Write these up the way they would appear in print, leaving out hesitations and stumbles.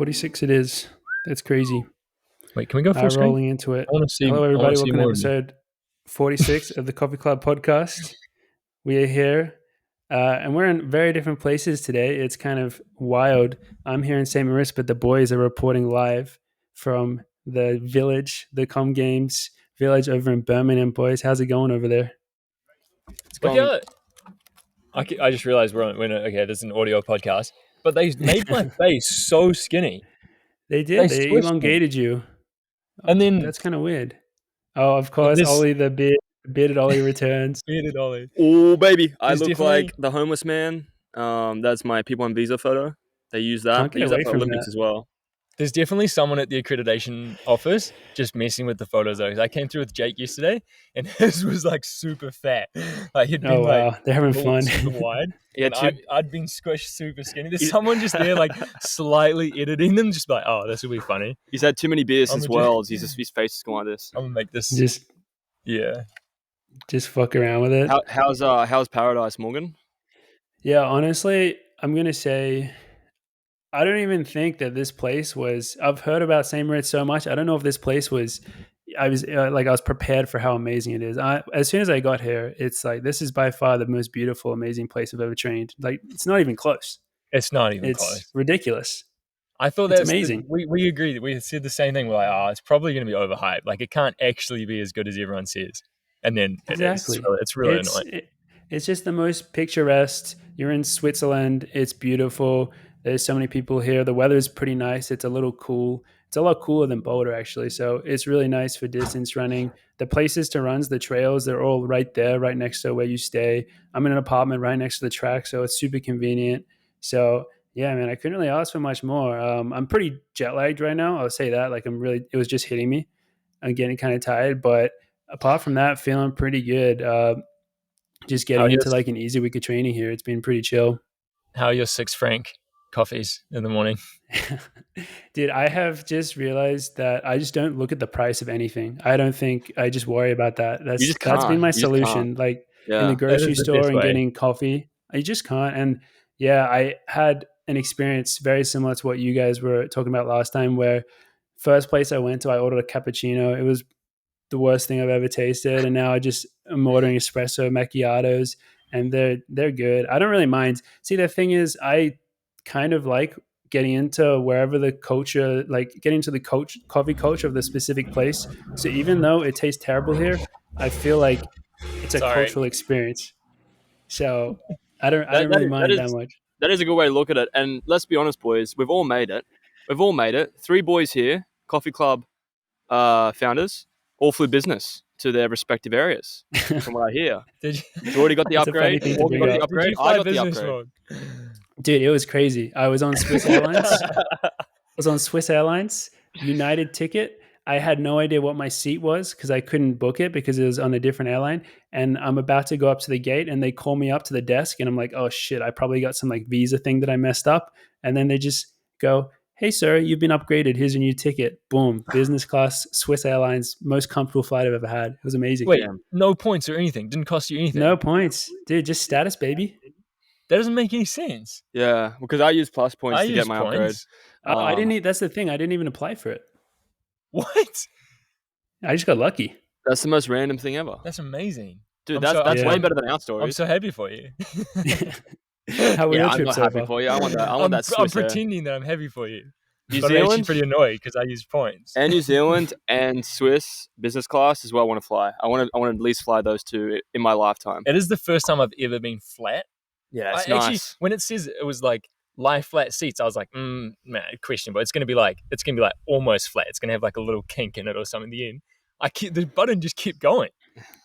46 it is. That's crazy. Wait, can we go full screen? Rolling into it. I want to see. Hello, everybody. Welcome to more episode 46 of the Coffee Club podcast. We are here, and we're in very different places today. It's kind of wild. I'm here in St. Moritz, but the boys are reporting live from the village, the Comm Games village over in Birmingham. Boys, how's it going over there? It's going. I just realized okay, this is an audio podcast, but they made my face so skinny. They did. They elongated you. And then that's kind of weird. Oh, of course, Ollie the bearded Ollie returns. Bearded Ollie. Oh, baby. I look like the homeless man. That's my people on visa photo. They use that. They use that for Olympics as well. There's definitely someone at the accreditation office just messing with the photos though. I came through with Jake yesterday, and his was like super fat. Like he'd been they're having fun. Super wide. Yeah, I'd been squished super skinny. There's someone just there like slightly editing them, just like, oh, this will be funny. He's had too many beers since Worlds. His face is going like this. I'm gonna make this. Just fuck around with it. How's Paradise, Morgan? Yeah, honestly, I'm gonna say, I don't even think that this place was. I've heard about St. Moritz so much. I don't know if this place was. I was prepared for how amazing it is. As soon as I got here, it's like this is by far the most beautiful, amazing place I've ever trained. Like it's not even close. It's not even close. It's ridiculous. I thought that's amazing. We agreed. We said the same thing. We're like, it's probably going to be overhyped. Like it can't actually be as good as everyone says. And then exactly, it's really annoying. It's just the most picturesque. You're in Switzerland. It's beautiful. There's so many people here. The weather is pretty nice. It's a little cool. It's a lot cooler than Boulder, actually. So it's really nice for distance running. The places to run, the trails, they're all right there, right next to where you stay. I'm in an apartment right next to the track, so it's super convenient. So yeah, man, I couldn't really ask for much more. I'm pretty jet lagged right now. I'll say that. It was just hitting me. I'm getting kind of tired, but apart from that, feeling pretty good. Just getting into like an easy week of training here. It's been pretty chill. How are your 6 franc coffees in the morning? Dude, I have just realized that I just don't look at the price of anything. I just worry about that. That's been my solution. Like in the grocery store and getting coffee, I just can't. And yeah, I had an experience very similar to what you guys were talking about last time, where first place I went to, I ordered a cappuccino. It was the worst thing I've ever tasted. And now I'm ordering espresso macchiatos, and they're good. I don't really mind. See, the thing is, I kind of like getting into wherever the culture, like getting into the coffee culture of the specific place. So even though it tastes terrible here, I feel like it's a cultural experience. So I don't really mind that much. That is a good way to look at it. And let's be honest, boys, we've all made it. 3 boys here, Coffee Club founders, all flew business to their respective areas, from what I hear. Did you already got the upgrade? I got the upgrade. Dude, it was crazy. I was on Swiss Airlines. United ticket. I had no idea what my seat was because I couldn't book it because it was on a different airline. And I'm about to go up to the gate and they call me up to the desk and I'm like, oh shit, I probably got some like visa thing that I messed up. And then they just go, hey sir, you've been upgraded. Here's your new ticket. Boom. Business class, Swiss Airlines, most comfortable flight I've ever had. It was amazing. Wait, no points or anything? Didn't cost you anything? No points. Dude, just status, baby. That doesn't make any sense. Yeah, because I use plus points to get my upgrade. I didn't. That's the thing. I didn't even apply for it. What? I just got lucky. That's the most random thing ever. That's amazing, dude. That's way better than our stories. I'm so happy for you. How were your trips so happy far? for you. I want that. Swiss I'm pretending that I'm happy for you. New but Zealand, I'm actually pretty annoyed because I use points. And New Zealand and Swiss business class is where I want to fly. I want to at least fly those 2 in my lifetime. It is the first time I've ever been flat. Yeah, it's nice. Actually, when it says it was like lie flat seats, I was like, man, questionable. It's gonna be like almost flat. It's gonna have like a little kink in it or something. In the end, the button just kept going.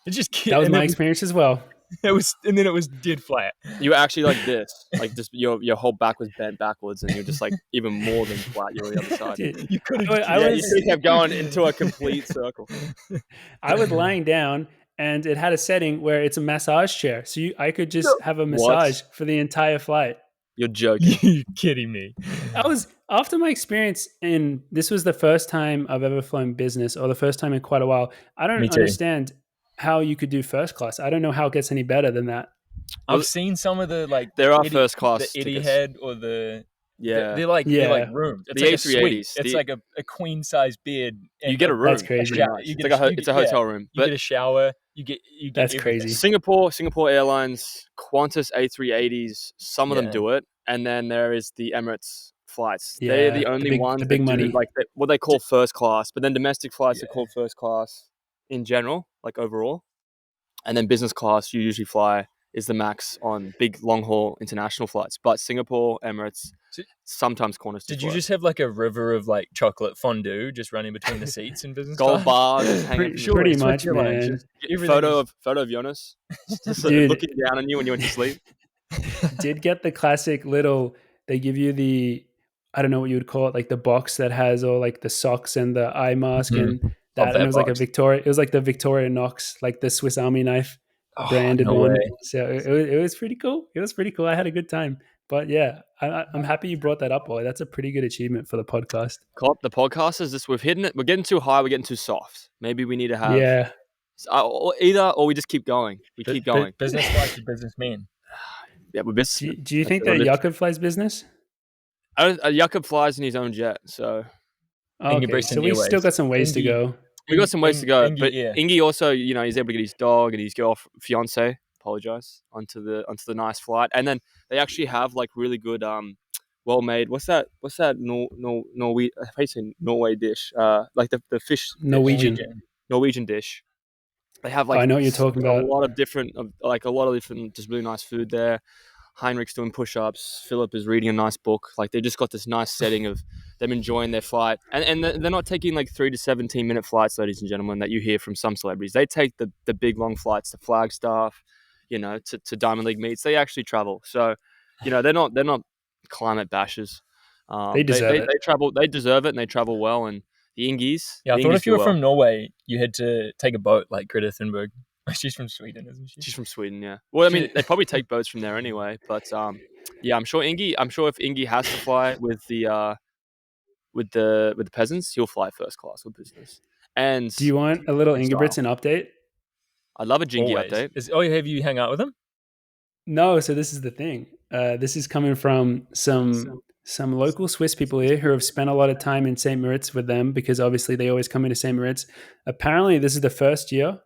It just kept. That was my experience as well. It was, and then it was dead flat. You were actually like this, like just your whole back was bent backwards, and you're just like even more than flat. You're on the other side. You could have. You kept going into a complete circle. I was lying down. And it had a setting where it's a massage chair. So I could just have a massage for the entire flight. You're joking. You're kidding me. After my experience, and this was the first time I've ever flown business or the first time in quite a while. I don't understand how you could do first class. I don't know how it gets any better than that. I've seen some of the there are first class the tickets. Etihad or the Yeah, they're like rooms. It's the like a suite. A380s. It's like a queen size bed. You get a room. That's crazy. Pretty much. It's a hotel room. You get a shower. You get that's everything. crazy. Singapore Airlines, Qantas A380s. Some of them do it, and then there is the Emirates flights. Yeah, they're the only ones the big that money. do like what they call first class, but then domestic flights are called first class in general, like overall, and then business class you usually fly is the max on big long haul international flights. But Singapore, Emirates, sometimes Qantas. Did you just have like a river of like chocolate fondue just running between the seats in business gold class? bars hanging? Pretty much, man. Photo of Jonas just looking down on you when you went to sleep. Did get the classic little. They give you the, I don't know what you would call it, like the box that has all like the socks and the eye mask and that, and it was box. Like a Victoria. It was like the Victoria Knox, like the Swiss Army knife branded one. Way. So it was pretty cool. It was pretty cool. I had a good time. But yeah, I'm happy you brought that up, boy. That's a pretty good achievement for the podcast. The podcast is this. We've hidden it. We're getting too high. We're getting too soft. Maybe we need to have either or we just keep going. We keep going. Business flies to businessmen. Yeah, we're business. Do you think that Jakob flies business? Jakob flies in his own jet, so. Okay, so we still got some ways to go. We got some ways to go, but Ingy also, he's able to get his dog and his fiance. Apologize onto the nice flight, and then they actually have like really good, well made. What's that? Norway dish? Like the fish Norwegian dish. They have like I know what you're talking about. A lot of different just really nice food there. Heinrich's doing push-ups. Philip is reading a nice book. Like they just got this nice setting of them enjoying their flight, and they're not taking like 3 to 17 minute flights, ladies and gentlemen, that you hear from some celebrities. They take the big long flights to Flagstaff, to Diamond League meets. They actually travel. So, they're not climate bashers. They deserve it. They travel. They deserve it, and they travel well. And the Ingies. Yeah, I thought if you were from Norway, you had to take a boat like Greta Thunberg. She's from Sweden, isn't she? She's from Sweden, yeah. Well, I mean, they probably take boats from there anyway. But yeah, I'm sure if Ingy has to fly with the peasants, he'll fly first class with business. And do you want a little Ingebrigtsen update? I'd love a Jingy update. Have you hung out with him? No. So this is the thing. This is coming from some local Swiss people here who have spent a lot of time in St. Moritz with them because obviously they always come into St. Moritz. Apparently, this is the first year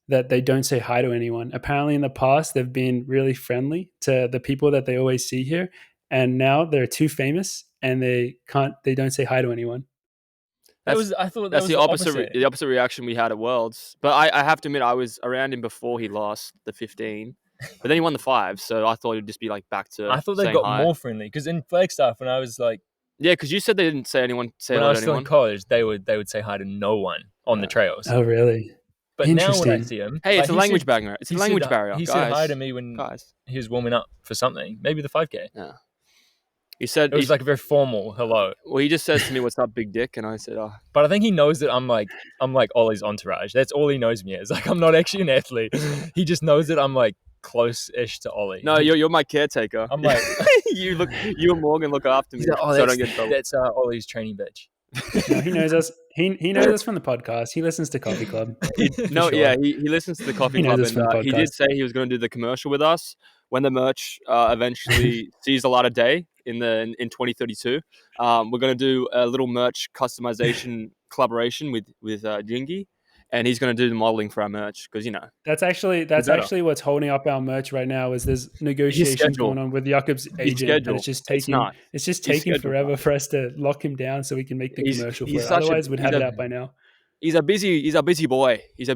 that they don't say hi to anyone. Apparently in the past, they've been really friendly to the people that they always see here. And now they're too famous and they don't say hi to anyone. That's the opposite reaction we had at Worlds. But I have to admit, I was around him before he lost the 15. But then he won the 5. So I thought it'd just be like back to I thought they got more friendly. Because in Flagstaff, when I was like... Yeah, because you said they didn't say anyone say hello to anyone. When I was still in college, they would say hi to no one on the trails. Oh, really? But now when I see him... Hey, it's a language barrier. It's a language barrier, He said hi to me when he was warming up for something. Maybe the 5K. Yeah. He said... It was like a very formal hello. Well, he just says to me, what's up, big dick? And I said, oh. But I think he knows that I'm like Ollie's entourage. That's all he knows me as. Like, I'm not actually an athlete. He just knows that I'm like close-ish to Ollie. No, you're my caretaker. I'm like... you and Morgan look after me. Like, so I don't get in trouble. That's Ollie's training bitch. No, he knows us. He knows us from the podcast. He listens to Coffee Club. He listens to the Coffee Club, and he did say he was going to do the commercial with us when the merch eventually sees the light of day in 2032. We're going to do a little merch customization collaboration with Jingy, and he's going to do the modeling for our merch because that's actually what's holding up our merch right now. Is there's negotiations going on with Jakob's agent, and it's just taking forever for us to lock him down so we can make the commercial for it. Otherwise, we'd have it out by now. He's a busy boy, yeah.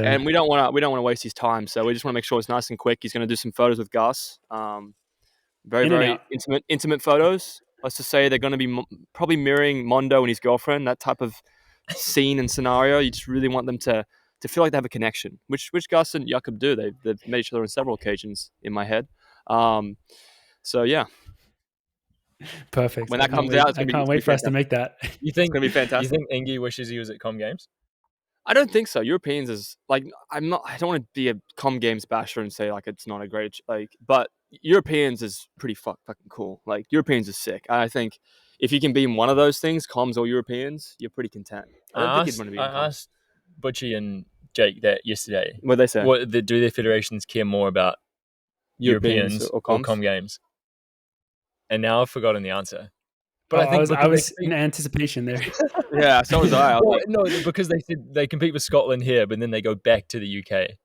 And we don't want to waste his time. So we just want to make sure it's nice and quick. He's going to do some photos with Gus, very intimate photos. Let's just say they're going to be probably mirroring Mondo and his girlfriend, that type of scene and scenario. You just really want them to feel like they have a connection, which Gus and Jakob do. They've met each other on several occasions in my head. So yeah. Perfect. When that comes out, I can't wait for us to make that. You think it's gonna be fantastic? You think Ingy wishes he was at Comm Games? I don't think so. Europeans is like I don't want to be a Comm Games basher and say like it's not a great but Europeans is pretty fucking cool. Like Europeans is sick. I think if you can be in one of those things, Comms or Europeans, you're pretty content. I asked Butchie and Jake that yesterday. What they say? Do their federations care more about Europeans or Comm Games? And now I've forgotten the answer. But I think I was in anticipation there. Yeah, so was I. Well, no, because they said they compete with Scotland here, but then they go back to the UK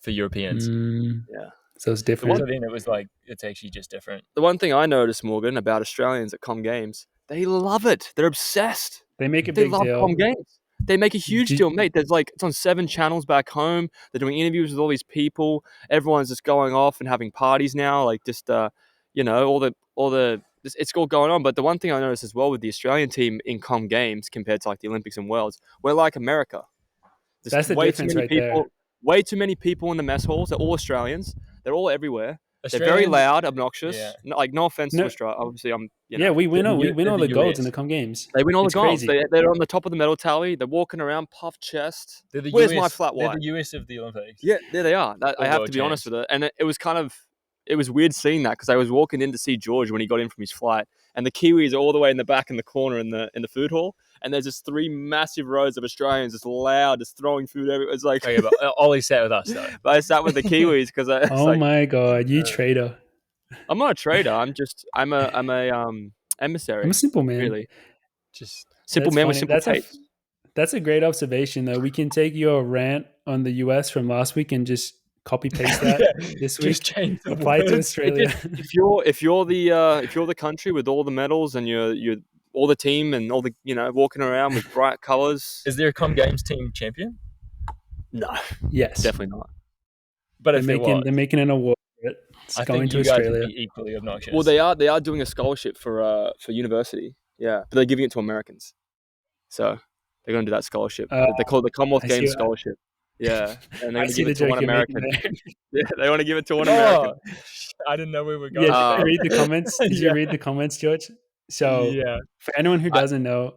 for Europeans. Yeah. So it's different. So then it was like, it's actually just different. The one thing I noticed, Morgan, about Australians at Comm Games, they love it. They're obsessed. They make a big deal. They love Comm Games. They make a huge deal, mate. There's like, it's on 7 channels back home. They're doing interviews with all these people. Everyone's just going off and having parties now. Like just, you know, it's all going on. But the one thing I noticed as well with the Australian team in Comm Games compared to like the Olympics and Worlds, we're like America. That's the difference right there. Way too many people in the mess halls. They're all Australians. They're all everywhere. They're very loud, obnoxious. Yeah. Like no offense to Australia. Obviously, we win all the golds in the Comm Games. They win all the golds. They're on the top of the medal tally. They're walking around, puff chest. Where's my flat white? They're the US of the Olympics. Yeah, there they are. I have to be honest with it. And it was weird seeing that because I was walking in to see George when he got in from his flight, and the Kiwis are all the way in the back in the corner in the food hall. And there's just 3 massive rows of Australians, just loud, just throwing food everywhere. It's like, okay, but Ollie sat with us though. But I sat with the Kiwis because I. Oh my god, you traitor! I'm not a traitor. I'm a emissary. I'm a simple man. Really, just simple man with simple faith. That's a great observation, though. We can take your rant on the US from last week and just copy paste that this week. Just change the apply it to Australia. If you're the country with all the medals and you're all the team and all the walking around with bright colors. Is there a Comm Games team champion? No. Yes. Definitely not. But they're making an award for it. It's going to Australia. Be equally obnoxious. Well, they are doing a scholarship for university. Yeah, but they're giving it to Americans. So they're going to do that scholarship. They call it the Commonwealth Games scholarship. Yeah, and they're going to give it to one American. Yeah, they want to give it to one American. I didn't know we were going. Yeah, did you read the comments? Did you read the comments, George? So for anyone who doesn't know,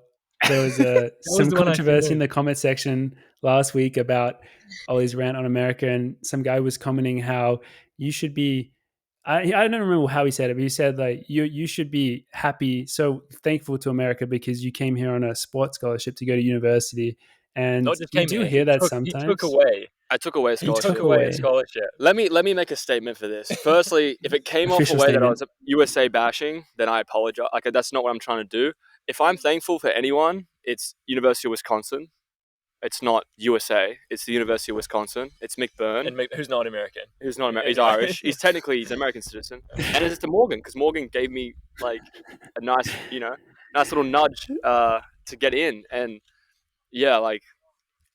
there was some controversy in the comment section last week about Ollie's rant on America, and some guy was commenting how you should be. I don't remember how he said it, but he said like you should be happy, so thankful to America because you came here on a sports scholarship to go to university. And you do hear that sometimes. I took away a scholarship. He took away a scholarship. Let me make a statement for this. Firstly, if it came off the way that I was USA bashing, then I apologize. Like that's not what I'm trying to do. If I'm thankful for anyone, it's University of Wisconsin. It's not USA. It's the University of Wisconsin. It's Mick Byrne. And who's not American. Who's not American. He's Irish. He's an American citizen. And it's to Morgan, because Morgan gave me like a nice little nudge to get in. And yeah, like,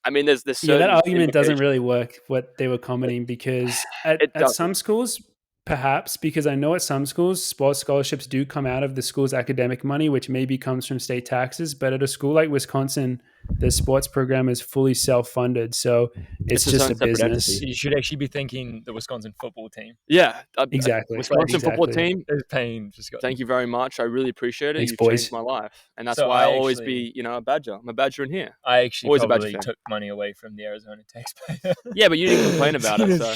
I mean, there's certain that argument doesn't really work, what they were commenting, because at some schools, perhaps, because I know at some schools, sports scholarships do come out of the school's academic money, which maybe comes from state taxes. But at a school like Wisconsin, the sports program is fully self-funded. So it's just a business. Entity. You should actually be thanking the Wisconsin football team. Yeah, exactly. Wisconsin football team is paying. Thank you very much. I really appreciate it. Thanks, You've boys. changed my life. And that's why I'll always be, a Badger. I'm a Badger in here. I actually probably took money away from the Arizona taxpayer. Yeah, but you didn't complain about it. So.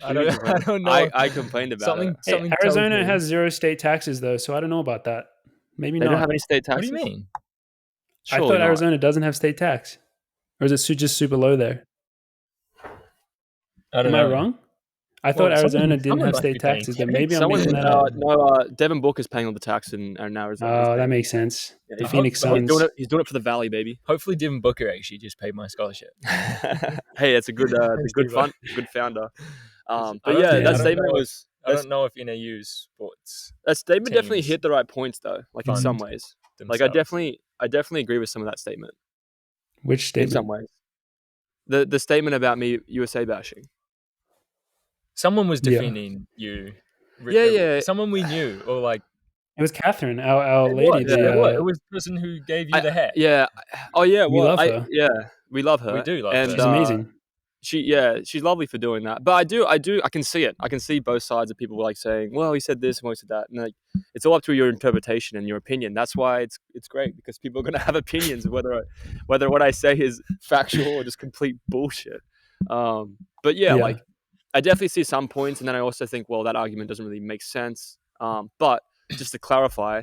I don't know. I complained about it. Hey, Arizona has 0 state taxes, though, so I don't know about that. Maybe they not. Don't have any state taxes? What do you mean? I thought Arizona doesn't have state tax. Or is it just super low there? Am I wrong? I thought Arizona didn't have state taxes, but maybe I'm making that up. No, Devin Booker is paying all the tax in Arizona. Oh, that makes sense. Yeah, the Phoenix Suns. He's doing it for the Valley, baby. Hopefully, Devin Booker actually just paid my scholarship. Hey, it's a good founder. But yeah, that statement was. I don't know if NAU sports. That statement definitely hit the right points, though. Like in some ways, like I definitely agree with some of that statement. Which statement? In some ways, the statement about me USA bashing. Someone was defending you. Yeah. Someone we knew, or like. It was Catherine, our lady. It was the person who gave you the hat. Yeah. Oh yeah. We love her. Yeah, we love her. We do love her. She's amazing. She's lovely for doing that. But I can see it. I can see both sides of people like saying, well, he said this and he said that. And like, it's all up to your interpretation and your opinion. That's why it's great, because people are going to have opinions of whether what I say is factual or just complete bullshit. But yeah, like I definitely see some points. And then I also think, well, that argument doesn't really make sense. But just to clarify,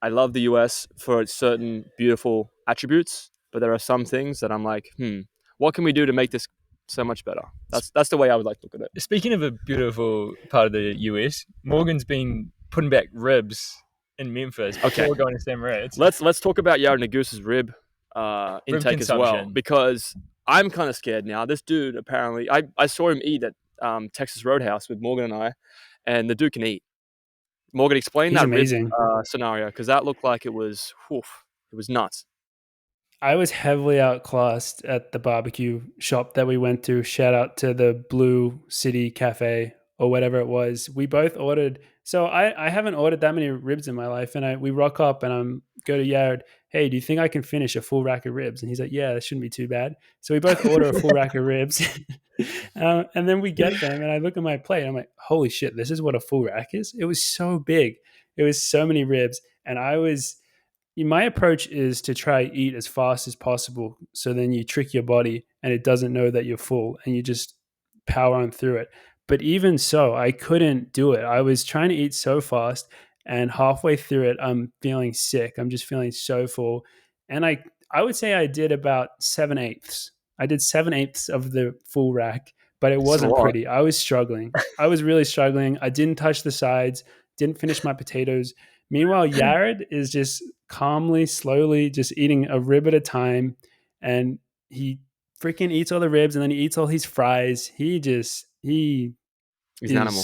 I love the US for its certain beautiful attributes, but there are some things that I'm like, what can we do to make this so much better? That's the way I would like to look at it. Speaking of a beautiful part of the US, Morgan's been putting back ribs in Memphis before going to St. Moritz. Let's talk about Jared Nagus's rib intake as well, because I'm kind of scared now. This dude, apparently, I saw him eat at Texas Roadhouse with Morgan and I, and the dude can eat. Morgan, explain that rib scenario, because that looked like it was nuts. I was heavily outclassed at the barbecue shop that we went to. Shout out to the Blue City Cafe or whatever it was. We both ordered. So I haven't ordered that many ribs in my life. And we rock up and go to Jared. Hey, do you think I can finish a full rack of ribs? And he's like, yeah, that shouldn't be too bad. So we both order a full rack of ribs. And then we get them and I look at my plate and I'm like, holy shit, this is what a full rack is? It was so big. It was so many ribs. And my approach is to try eat as fast as possible. So then you trick your body and it doesn't know that you're full and you just power on through it. But even so, I couldn't do it. I was trying to eat so fast and halfway through it, I'm feeling sick. I'm just feeling so full. And I would say I did about 7/8. I did 7/8 of the full rack, but it wasn't pretty. I was struggling. I was really struggling. I didn't touch the sides, didn't finish my potatoes. Meanwhile, Jared is just calmly, slowly, just eating a rib at a time. And he freaking eats all the ribs and then he eats all his fries. He's an animal.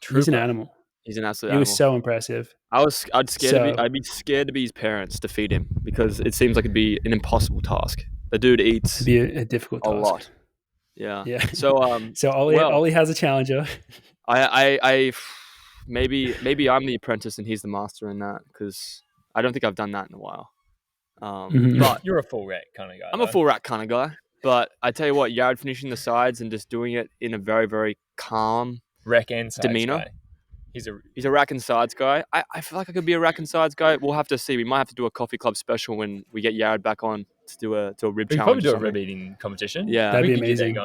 He's an animal. He's an absolute animal. He was so impressive. I'd be scared to be his parents to feed him, because it seems like it'd be an impossible task. The dude eats it'd be a difficult task. A lot. Yeah. So Olli has a challenger. I maybe I'm the apprentice and he's the master in that, because I don't think I've done that in a while. But you're a full rack kind of guy. I'm a full rack kind of guy. But I tell you what, Jared finishing the sides and just doing it in a very, very calm rack and sides demeanor. Guy. He's a rack and sides guy. I feel like I could be a rack and sides guy. We'll have to see. We might have to do a coffee club special when we get Jared back on to do a rib challenge. We could probably do a rib eating competition. Yeah, that'd be amazing.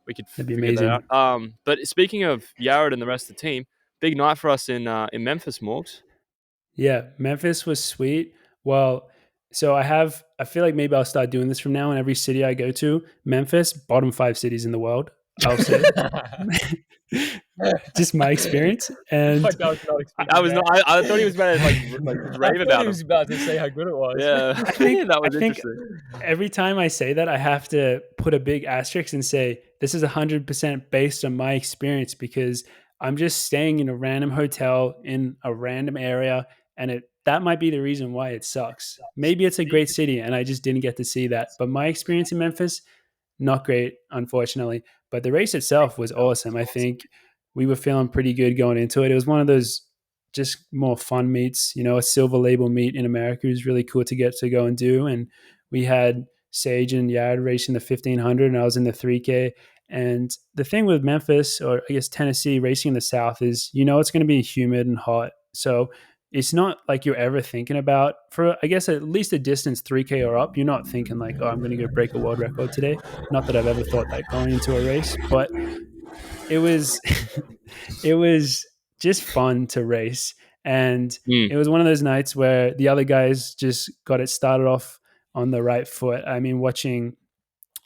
We could figure that out. But speaking of Jared and the rest of the team, big night for us in Memphis, Morgs. Yeah, Memphis was sweet. Well, so I feel like maybe I'll start doing this from now in every city I go to. Memphis, bottom 5 cities in the world, I'll say. Just my experience. And I thought he was about to rave about it. He was about to say how good it was. Yeah, I think that was interesting. Every time I say that, I have to put a big asterisk and say, this is 100% based on my experience, because I'm just staying in a random hotel in a random area, and that might be the reason why it sucks. Maybe it's a great city and I just didn't get to see that. But my experience in Memphis, not great, unfortunately. But the race itself was awesome. I think we were feeling pretty good going into it. It was one of those just more fun meets, a silver label meet in America is really cool to get to go and do. And we had Sage and Yad racing the 1500 and I was in the 3K. And the thing with Memphis, or I guess Tennessee, racing in the South is, it's going to be humid and hot. So it's not like you're ever thinking about, for I guess at least a distance 3K or up, you're not thinking like, oh, I'm going to go break a world record today. Not that I've ever thought that going into a race, but it was it was just fun to race. And it was one of those nights where the other guys just got it started off on the right foot. I mean,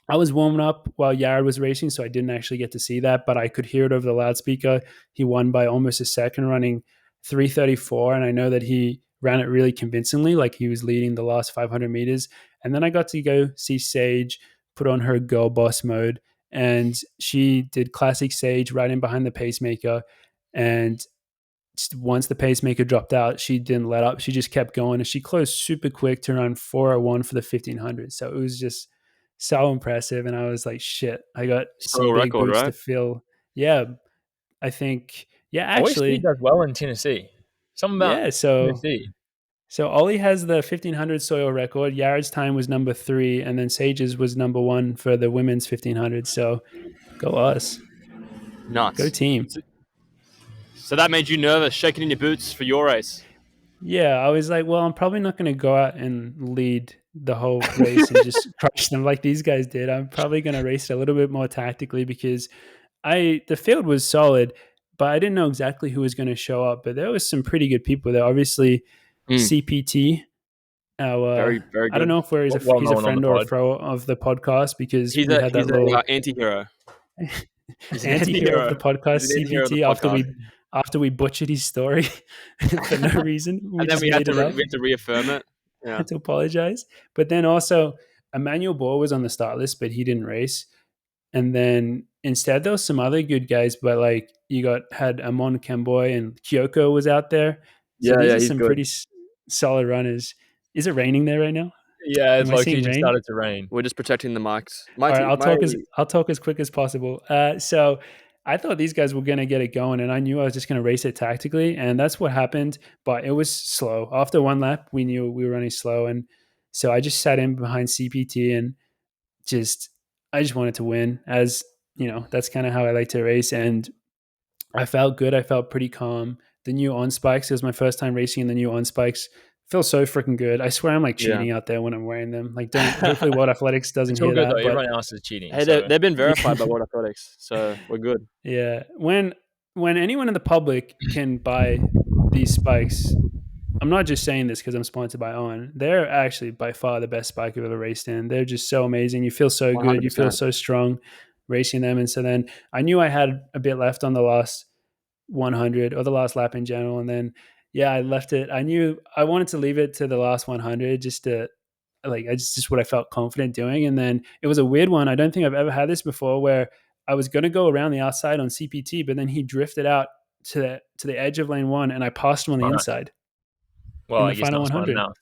I was warming up while Jared was racing, so I didn't actually get to see that, but I could hear it over the loudspeaker. He won by almost a second, running 3:34, and I know that he ran it really convincingly, like he was leading the last 500 meters. And then I got to go see Sage put on her girl boss mode, and she did classic Sage right in behind the pacemaker. And once the pacemaker dropped out, she didn't let up. She just kept going, and she closed super quick to run 4:01 for the 1500. So it was just so impressive. And I was like, shit, I got some big boots to fill. Yeah, I think... Yeah, actually, he does well in Tennessee. Something about Tennessee. So Olli has the 1500 soil record. Yared's time was number 3, and then Sage's was number 1 for the women's 1500. So go us. Nuts. Go team. So that made you nervous, shaking in your boots for your race? Yeah, I was like, well, I'm probably not going to go out and lead the whole race and just crush them like these guys did. I'm probably going to race it a little bit more tactically, because the field was solid, but I didn't know exactly who was going to show up. But there was some pretty good people there. Obviously, CPT. Very, very good. I don't know if he's a friend or a pro of the podcast, because he's an anti-hero. Anti-hero of the podcast, CPT. after we butchered his story for no reason. And then we had to reaffirm it. Yeah. Had to apologize. But then also, Emmanuel Ball was on the start list, but he didn't race. And then instead, there was some other good guys, but like you had Amon Kemboy and Kyoko was out there. So these are some pretty solid runners. Is it raining there right now? Yeah, it's like it just started to rain. We're just protecting the mics. All right, I'll talk as quick as possible. So I thought these guys were going to get it going, and I knew I was just going to race it tactically, and that's what happened. But it was slow. After one lap, we knew we were running slow, and so I just sat in behind CPT and I just wanted to win. As you know, that's kind of how I like to race, and I felt good. I felt pretty calm. The new on spikes, it was my first time racing in the new on spikes. Feels so freaking good. I swear I'm like cheating out there when I'm wearing them. Like, hopefully World Athletics doesn't hear that. Though. Everyone else is cheating. Hey, they've been verified by World Athletics, so we're good. Yeah. When anyone in the public can buy these spikes, I'm not just saying this because I'm sponsored by On. They're actually by far the best spike I've ever raced in. They're just so amazing. You feel so 100%. Good. You feel so strong racing them. And so then I knew I had a bit left on the last 100 or the last lap in general. And then I left it. I knew I wanted to leave it to the last 100 just to just what I felt confident doing. And then it was a weird one. I don't think I've ever had this before where I was going to go around the outside on CPT, but then he drifted out to the edge of lane 1 and I passed him on the inside. Well, I guess not 100 enough.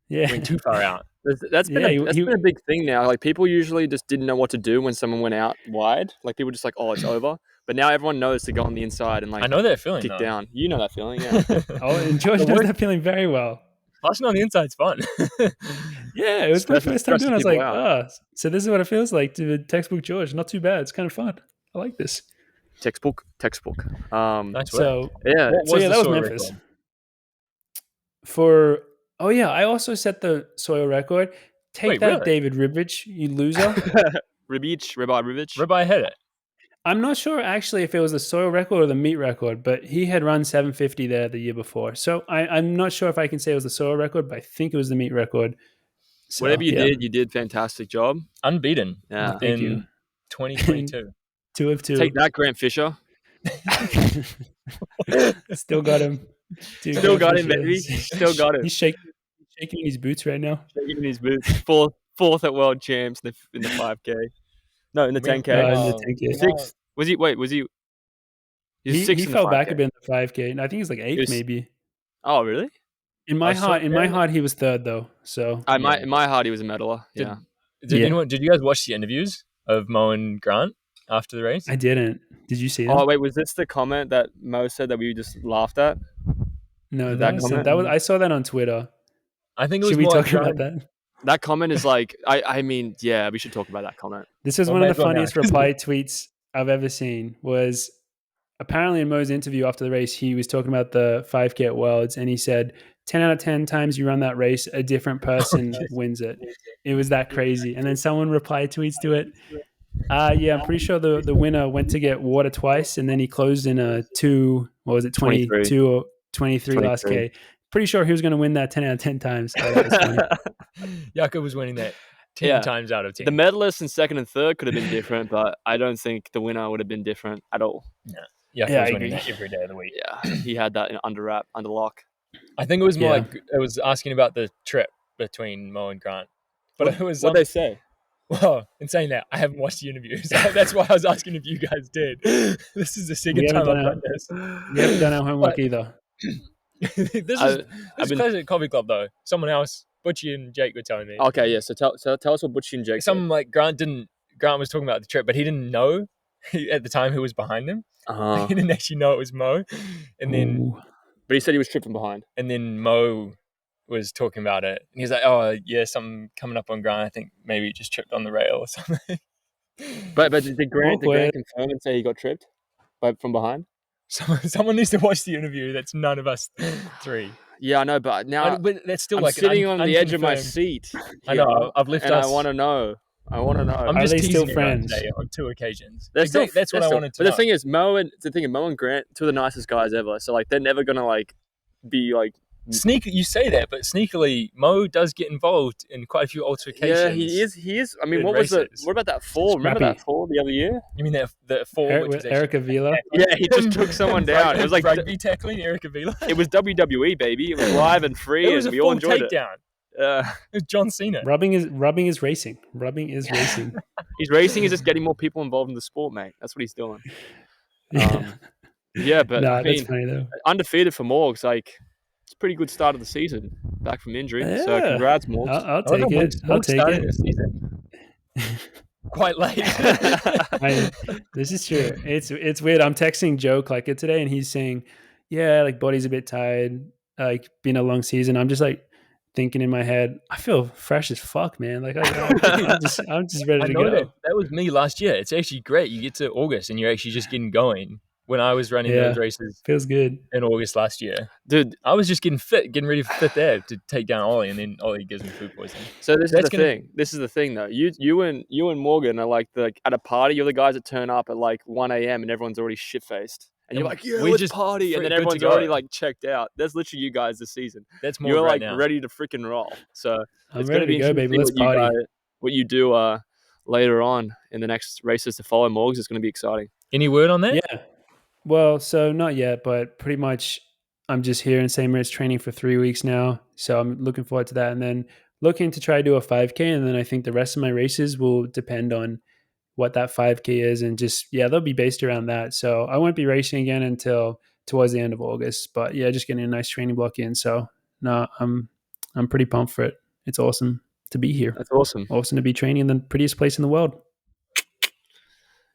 Yeah. Went too far out. That's been a big thing now. Like people usually just didn't know what to do when someone went out wide. Like people just like, oh, it's over. But now everyone knows to go on the inside and like I know that feeling. Kick down. You know that feeling, yeah. And George knows that feeling very well. Passing on the inside's fun. Yeah, it was my first time doing it. I was like, so this is what it feels like to textbook George. Not too bad. It's kind of fun. I like this. Textbook. Nice that was Memphis. Record? I also set the soil record. Take that, really? David Ribich, you loser. Ribeye hit it. I'm not sure actually if it was the soil record or the meat record, but he had run 750 there the year before. So I'm not sure if I can say it was the soil record, but I think it was the meat record. So, whatever you did fantastic job. Unbeaten. Yeah. Thank you. 2022. 2 of 2. Take that, Grant Fisher. Still got him. Still got him, baby. Still got him. He's shaking in his boots right now. Shaking in his boots. Fourth at World Champs in the 5K. No, in the 10K. In the 10K. Sixth. Was he? Wait, was he? He fell back a bit in the 5K. And I think he's like 8th, maybe. Oh, really? In my heart, he was 3rd though. So in my heart, he was a medaler. Did you guys watch the interviews of Mo and Grant after the race? I didn't. Did you see that? Oh wait, was this the comment that Mo said that we just laughed at? No, that was. I saw that on Twitter. I think it was. Should we talk about that? That comment is like, I mean, yeah, we should talk about that comment. This was one of the funniest reply tweets I've ever seen. Was apparently in Mo's interview after the race, he was talking about the 5K at Worlds, and he said, 10 out of 10 times you run that race, a different person wins it. It was that crazy. And then someone replied tweets to it. I'm pretty sure the winner went to get water twice, and then he closed in a 22 or 23 last K. Pretty sure he was going to win that 10 out of 10 times. Jakob was winning that 10 times out of 10. The medalists in 2nd and 3rd could have been different, but I don't think the winner would have been different at all. Yeah, Jakob was winning that every day of the week. Yeah, he had that under lock. I think it was more like it was asking about the trip between Mo and Grant. But it was what they say. Well, in saying that, I haven't watched the interviews. That's why I was asking if you guys did. This is the second time I've done this. We haven't done our homework either. This is Collegiate Coffee Club though. Someone else, Butchie and Jake were telling me. Okay, yeah. So tell us what Butchie and Jake. Grant was talking about the trip, but he didn't know at the time who was behind him. He didn't actually know it was Mo, and then. But he said he was tripping behind. And then Mo was talking about it. And he was like, oh, yeah, something coming up on Grant. I think maybe he just tripped on the rail or something. But did Grant confirm and say he got tripped from behind? Someone needs to watch the interview. That's none of us 3. Yeah, I know, but now but that's still I'm sitting on the edge of my seat. I know. I've lifted us. I want to know. I'm just teasing still friends today on 2 occasions. That's what I wanted to know. But the thing is, Mo and Grant, 2 of the nicest guys ever. So like, they're never gonna like be like You say that, but sneakily, Mo does get involved in quite a few altercations. Yeah, he is. I mean, what about that fall? Remember that fall the other year? You mean that fall with Eric Avila? Yeah, he just took someone down. It was like rugby tackling Eric Avila. It was WWE, baby. It was live and free, and we all enjoyed it. It was John Cena. Rubbing is racing. Rubbing is racing. He's racing. He's just getting more people involved in the sport, mate. That's what he's doing. Yeah, but I mean, that's funny though. Undefeated for Morgs, like it's a pretty good start of the season. Back from injury, so congrats, Morgs. I'll take it. I'll take it. Quite late. This is true. It's weird. I'm texting Joe Klecker today, and he's saying, "Yeah, like body's a bit tired. Like been a long season." I'm just like thinking in my head, I feel fresh as fuck, man. Like I'm just ready to go. That was me last year. It's actually great. You get to August and you're actually just getting going. When I was running those races, feels good in August last year, dude. I was just getting ready for fit there to take down Ollie, and then Ollie gives me food poisoning. So this is the thing, though. You and Morgan are like at a party. You're the guys that turn up at like 1 a.m. and everyone's already shit faced, and you're like, yeah, let's party, and then everyone's already like checked out. That's literally you guys this season. That's more. You're right like now. Ready to freaking roll. So I'm ready to go, baby. Let's party. What you do later on in the next races to follow Morgs is going to be exciting. Any word on that? Yeah. Well, so not yet, but pretty much I'm just here in St. Moritz training for 3 weeks now. So I'm looking forward to that. And then looking to try to do a 5K. And then I think the rest of my races will depend on what that 5K is. And just, they'll be based around that. So I won't be racing again until towards the end of August. But just getting a nice training block in. So no, I'm pretty pumped for it. It's awesome to be here. That's awesome. Awesome to be training in the prettiest place in the world.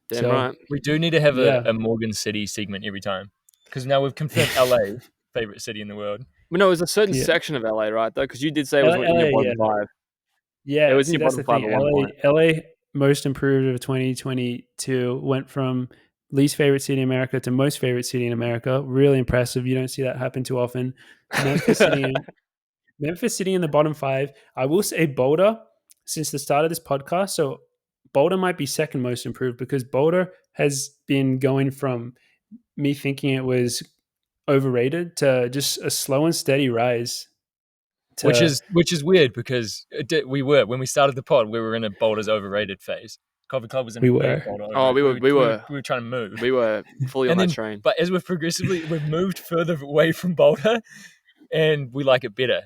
Damn right. We do need to have a Morgan City segment every time, because now we've confirmed LA favorite city in the world. Well, no, it was a certain section of LA, right? Though, because you did say it was in your bottom five. Yeah, it was in your bottom five at one point. LA most improved of 2022 went from least favorite city in America to most favorite city in America. Really impressive. You don't see that happen too often. Memphis City in the bottom five. I will say Boulder since the start of this podcast. So Boulder might be second most improved, because Boulder has been going from me thinking it was overrated to just a slow and steady rise. Which is weird, because when we started the pod, we were in a Boulder's overrated phase. Coffee Club was in Boulder. Oh, we were trying to move. We were fully on that train. But as we've moved further away from Boulder, and we like it better.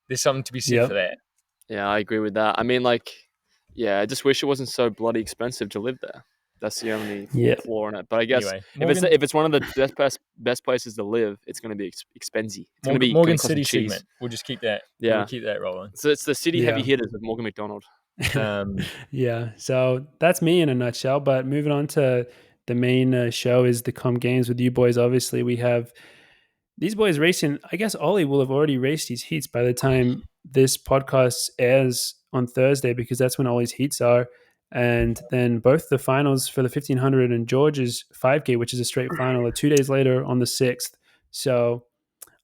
There's something to be said for that. Yeah, I agree with that. I mean, like, yeah, I just wish it wasn't so bloody expensive to live there. That's the only flaw in it. But I guess if it's one of the best places to live, it's going to be expensive. It's going to be Morgan City segment. We'll just keep that. Yeah, we'll keep that rolling. So it's the city heavy hitters of Morgan McDonald. So that's me in a nutshell. But moving on to the main show is the Comm Games with you boys. Obviously, we have these boys racing. I guess Ollie will have already raced his heats by the time this podcast airs on Thursday, because that's when Ollie's heats are. And then both the finals for the 1500 and George's 5K, which is a straight final, are 2 days later on the 6th. So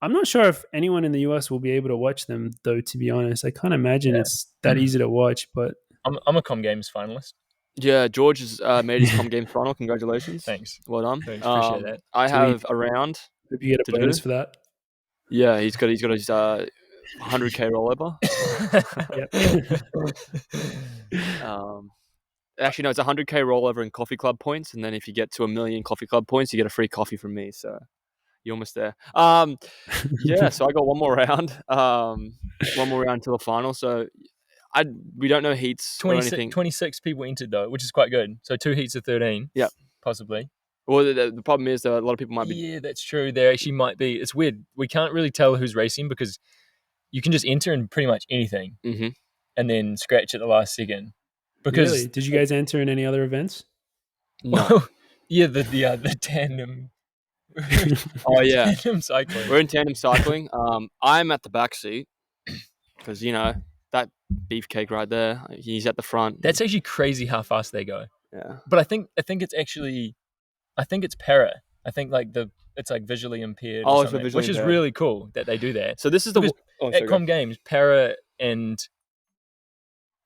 I'm not sure if anyone in the US will be able to watch them, though, to be honest. I can't imagine it's that easy to watch. But I'm a Comm Games finalist. Yeah, George has made his Comm Games final. Congratulations. Thanks. Well done. Thanks, appreciate that. I have a round. Hope you get a bonus for that. Yeah, he's got his 100K rollover. Actually, no, it's 100K rollover in Coffee Club points, and then if you get to 1 million Coffee Club points, you get a free coffee from me. So you're almost there. So I got one more round. Until the final. So we don't know heats 26, or anything. 26 people entered though, which is quite good. So 2 heats of 13. Yeah, possibly. Well, the problem is that a lot of people might be. Yeah, that's true. There actually might be. It's weird. We can't really tell who's racing, because you can just enter in pretty much anything and then scratch at the last second. Because really? Did you guys enter in any other events? No. The tandem. Oh yeah, tandem cycling. We're in tandem cycling. I'm at the back seat because that beefcake right there. He's at the front. That's actually crazy how fast they go. Yeah. But I think it's para. I think it's like visually impaired. Oh, or something, visually which impaired. is really cool that they do that. So this is at Comm Games, para and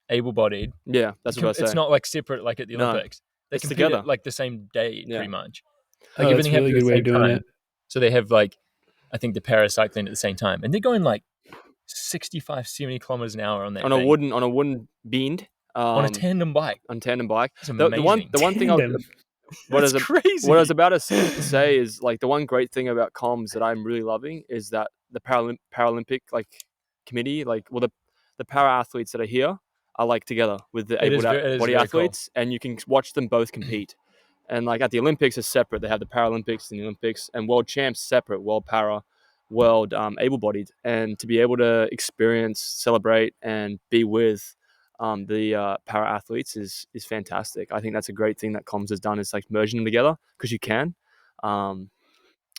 able-bodied. Yeah, that's what I say. It's not like separate like at the Olympics. They compete together like the same day, pretty much. Like everything happens really good way of doing it. So they have like I think the paracycling at the same time, and they're going like 65, 70 kilometers an hour on that on a wooden beamed on a tandem bike. It's amazing. The one thing what I was about to say is like the one great thing about comms that I'm really loving is that the Paralympic like committee, like the para athletes that are here are like together with the able body athletes, cool. And you can watch them both compete. And like at the Olympics is separate. They have the Paralympics and the Olympics, and World Champs separate. World Para, World able-bodied, and to be able to experience, celebrate, and be with the para athletes is fantastic. I think that's a great thing that Comms has done, is like merging them together, because you can.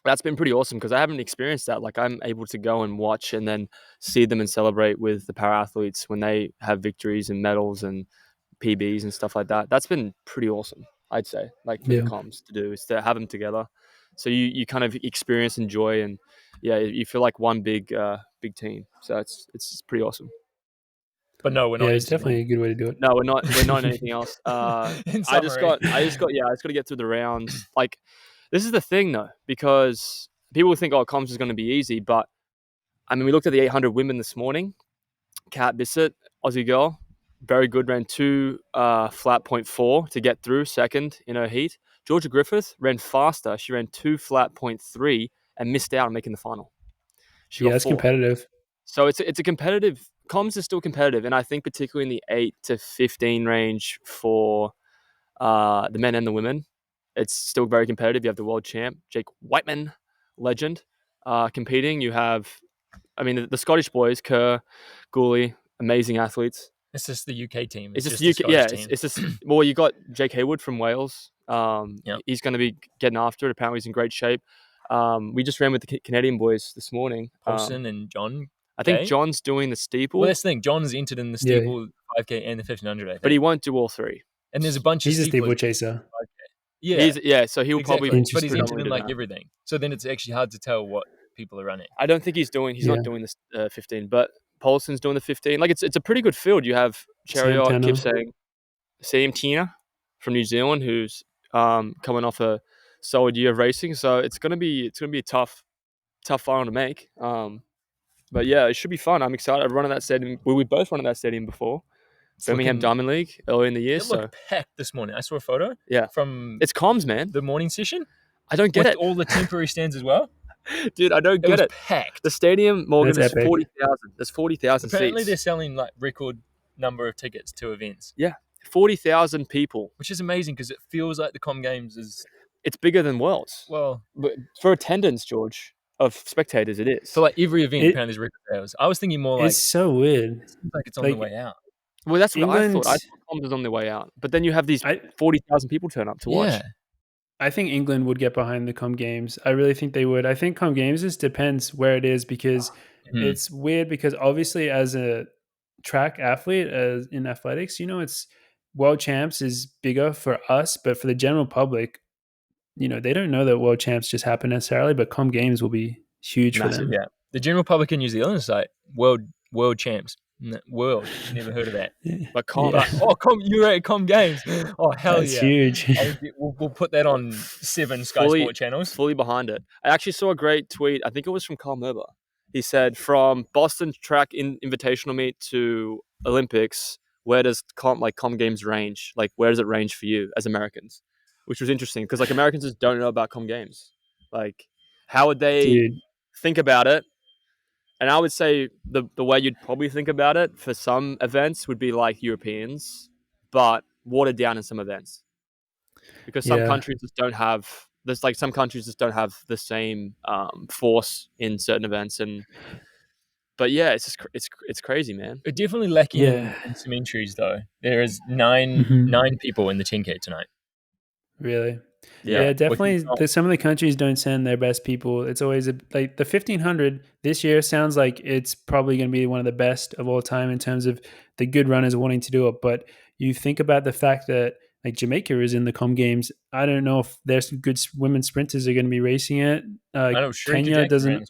That's been pretty awesome, because I haven't experienced that. Like I'm able to go and watch and then see them and celebrate with the para athletes when they have victories and medals and PBs and stuff like that. That's been pretty awesome, I'd say. Like for the Comms to do is to have them together, so you kind of experience and enjoy, and you feel like one big team. So it's pretty awesome. But no, we're not. It's definitely a good way to do it. No, we're not anything else. I just got to get through the rounds. Like, this is the thing though, because people think, oh, comms is going to be easy, but I mean, we looked at the 800 women this morning. Kat Bissett, Aussie girl, very good, ran 2 flat 0.4 to get through second in her heat. Georgia Griffith ran faster. She ran 2 flat 0.3 and missed out on making the final. It's competitive. So it's a competitive. Comms is still competitive, and I think particularly in the 8 to 15 range for the men and the women, it's still very competitive. You have the world champ, Jake Whiteman, legend, competing. You have, I mean, the Scottish boys, Kerr, Gooley, amazing athletes. It's just the UK team. It's just the UK team. It's just, well, you got Jake Hayward from Wales. He's going to be getting after it. Apparently he's in great shape. We just ran with the Canadian boys this morning. Paulson and John. I think John's doing the steeple. Well, that's the thing. John's entered in the steeple, 5K and the 1500, I think. But he won't do all three. And there's a bunch He's of a steeple chaser. So he'll probably... But he's entered in like everything. So then it's actually hard to tell what people are running. I don't think he's not doing this 15, but Paulson's doing the 15. Like, it's a pretty good field. You have Chariot, Kipsang, Sam Tina from New Zealand, who's coming off a solid year of racing. So it's gonna be a tough final to make. But yeah, it should be fun. I'm excited. I've run at that stadium. We both run at that stadium before. Birmingham Diamond League early in the year. It looked packed this morning. I saw a photo. From it's comms, man. The morning session. I don't get it. All the temporary stands as well. Dude, I don't get it. Packed. The stadium, Morgan, is 40,000. There's 40,000 seats. Apparently, they're selling like record number of tickets to events. Yeah, 40,000 people, which is amazing because it feels like the Comm Games is. It's bigger than Worlds. Well, but for attendance, George, of spectators, it is. So like every event apparently is record sales. I was thinking more like it's so weird. It seems like it's on the way out. Well, that's what I thought. I thought Comms was on their way out, but then you have these 40,000 people turn up to watch. I think England would get behind the Comm Games. I really think they would. I think Comm Games just depends where it is, because it's weird, because obviously as a track athlete, as in athletics, it's World Champs is bigger for us, but for the general public, they don't know that World Champs just happen necessarily, but Comm Games will be huge for them. Yeah. The general public in New Zealand is like World Champs. World, never heard of that. But Comm, you're at Comm Games. Oh hell, that's huge. We'll put that on 7 Sky Sport channels. Fully behind it. I actually saw a great tweet. I think it was from Carl Merber. He said, from Boston track invitational meet to Olympics, where does Comm Games range? Like, where does it range for you as Americans? Which was interesting, because like Americans just don't know about Comm Games. Like, how would they think about it? And I would say the way you'd probably think about it for some events would be like Europeans, but watered down in some events. Because some countries just don't have some countries just don't have the same force in certain events. But yeah, it's just it's crazy, man. We're definitely lacking in some entries though. There is 9 people in the 10K tonight. Really? Yeah, definitely. Some of the countries don't send their best people. It's always like the 1500 this year sounds like it's probably going to be one of the best of all time in terms of the good runners wanting to do it. But you think about the fact that like Jamaica is in the Comm Games. I don't know if there's some good women sprinters are going to be racing it. I know Kenya doesn't.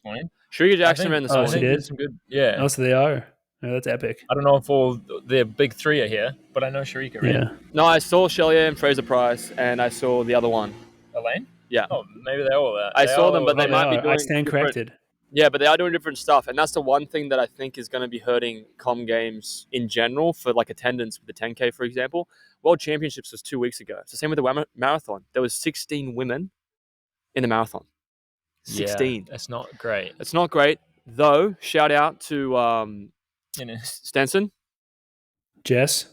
Shrika Jackson ran this morning. She did? Some good, yeah. Oh, so they are. Oh, that's epic. I don't know if all their big 3 are here, but I know Sharika ran. Yeah. No, I saw Shellier and Fraser Price, and I saw the other one. Elaine? Yeah. Oh, maybe they're all there. I saw them, but they might be doing... I stand corrected. Yeah, but they are doing different stuff, and that's the one thing that I think is going to be hurting Comm Games in general for like attendance with the 10K, for example. World Championships was 2 weeks ago. It's the same with the marathon. There was 16 women in the marathon. 16. Yeah, that's not great. It's not great, though. Shout out to Stenson. Jess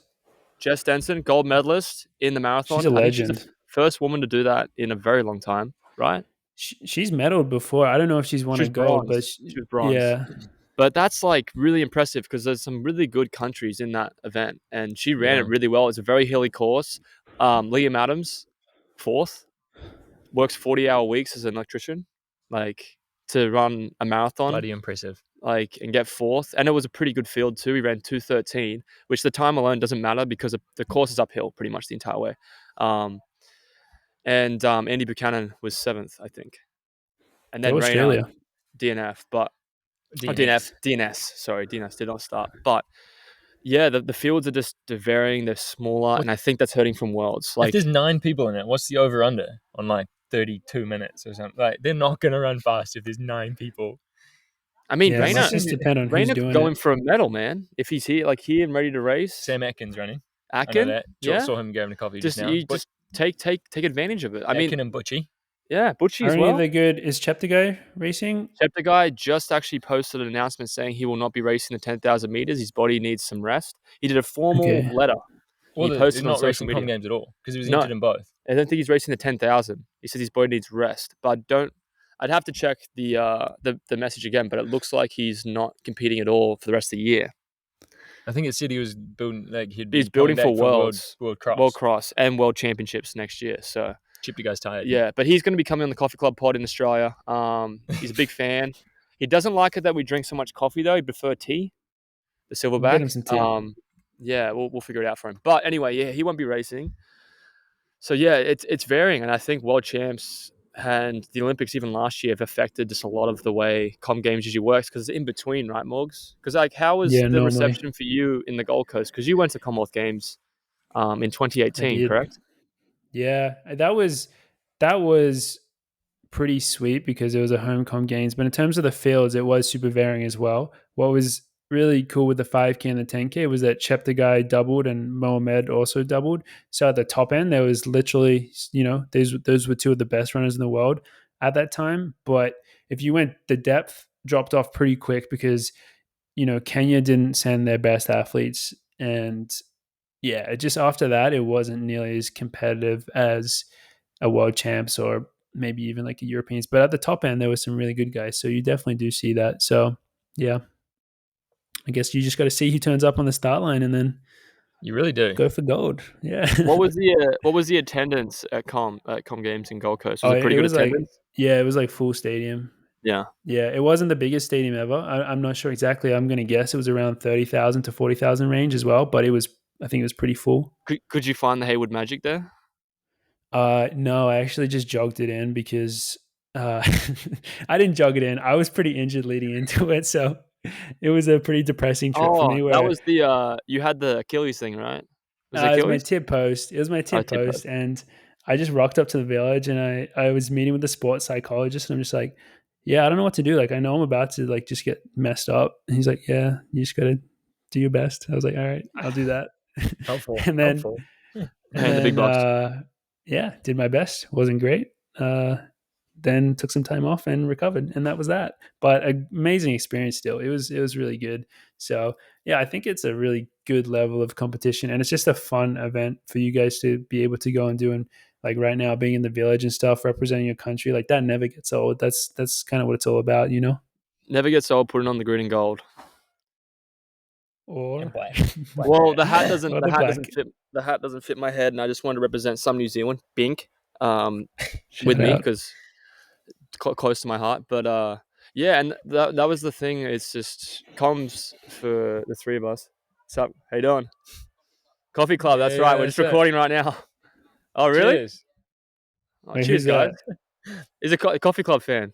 Stenson, gold medalist in the marathon. She's a legend. She's the first woman to do that in a very long time, right? She's medaled before. I don't know if she's won a gold, but she was bronze. Yeah. But that's like really impressive because there's some really good countries in that event, and she ran it really well. It's a very hilly course. Liam Adams, 4th, works 40-hour weeks as an electrician, like to run a marathon. Bloody impressive. Like and get 4th, and it was a pretty good field too. He ran 2:13, which the time alone doesn't matter because the course is uphill pretty much the entire way. And Andy Buchanan was 7th, I think, and then Australia DNF, but DNS. Sorry, DNS did not start, but. Yeah, the fields are just varying. They're smaller, and I think that's hurting from Worlds. Like, if there's 9 people in it, what's the over/under on like 32 minutes or something? Like, they're not going to run fast if there's 9 people. I mean, Rayner just depend on who's doing going for a medal, man. If he's here and ready to race. Sam Atkins running. Atkin, saw him going to coffee just now. Just take advantage of it. Atkin and Butchie. Yeah, Butchie as well. Are they good? Is Cheptegei racing? Cheptegei just actually posted an announcement saying he will not be racing the 10,000 meters. His body needs some rest. He did a formal letter. Well, he posted not racing Comm Games at all because he was injured in both. I don't think he's racing the 10,000. He says his body needs rest, but I'd have to check the message again, but it looks like he's not competing at all for the rest of the year. I think it said he was building he's building for World Cross and World Championships next year. So Cheptegei's tired. Yeah, but he's going to be coming on the Coffee Club pod in Australia. He's a big fan. He doesn't like it that we drink so much coffee though. He prefer tea, the Silverback. We'll get him some tea. Yeah, we'll figure it out for him. But anyway, yeah, he won't be racing. So yeah, it's varying, and I think World Champs and the Olympics even last year have affected just a lot of the way Comm Games usually works because it's in between, right, Morgs? Because like, how was the reception for you in the Gold Coast? Because you went to Commonwealth Games in 2018, correct? Yeah, that was pretty sweet because it was a home Comm Games. But in terms of the fields, it was super varying as well. What was really cool with the 5K and the 10K was that Cheptegei doubled and Mohamed also doubled. So at the top end, there was literally, those were 2 of the best runners in the world at that time. But if you went, the depth dropped off pretty quick because, Kenya didn't send their best athletes. And yeah, just after that, it wasn't nearly as competitive as a world champs or maybe even like a Europeans. But at the top end, there were some really good guys. So you definitely do see that. So yeah, I guess you just got to see who turns up on the start line and then you really do go for gold. Yeah. What was the attendance at Comm Games in Gold Coast? Was it pretty good attendance? It was like full stadium. Yeah. Yeah, it wasn't the biggest stadium ever. I'm not sure exactly. I'm going to guess it was around 30,000 to 40,000 range as well, but I think it was pretty full. Could you find the Haywood Magic there? No, I actually just jogged it in because I didn't jog it in. I was pretty injured leading into it, so it was a pretty depressing trip for me. That was you had the Achilles thing, right? It was my tib post. It was my tib post, and I just rocked up to the village, and I was meeting with the sports psychologist, and I'm just like, yeah, I don't know what to do. Like, I know I'm about to like just get messed up, and he's like, yeah, you just gotta do your best. I was like, all right, I'll do that. Helpful. And then, helpful. The big bucks. Yeah, did my best. Wasn't great. Then took some time off and recovered, and that was that. But an amazing experience still. It was really good. So yeah, I think it's a really good level of competition, and it's just a fun event for you guys to be able to go and do. And like right now, being in the village and stuff, representing your country, like that never gets old. That's kind of what it's all about, Never gets old. Putting on the green and gold. Or black. Well, the hat doesn't. The hat doesn't fit my head, and I just wanted to represent some New Zealand, Bink, with me because it's close to my heart. But yeah, and that was the thing. It's just comms for the 3 of us. What's up? How you doing? Coffee Club. That's right. We're just recording right now. Oh, really? Cheers. Oh, cheers, guys. He's a Coffee Club fan.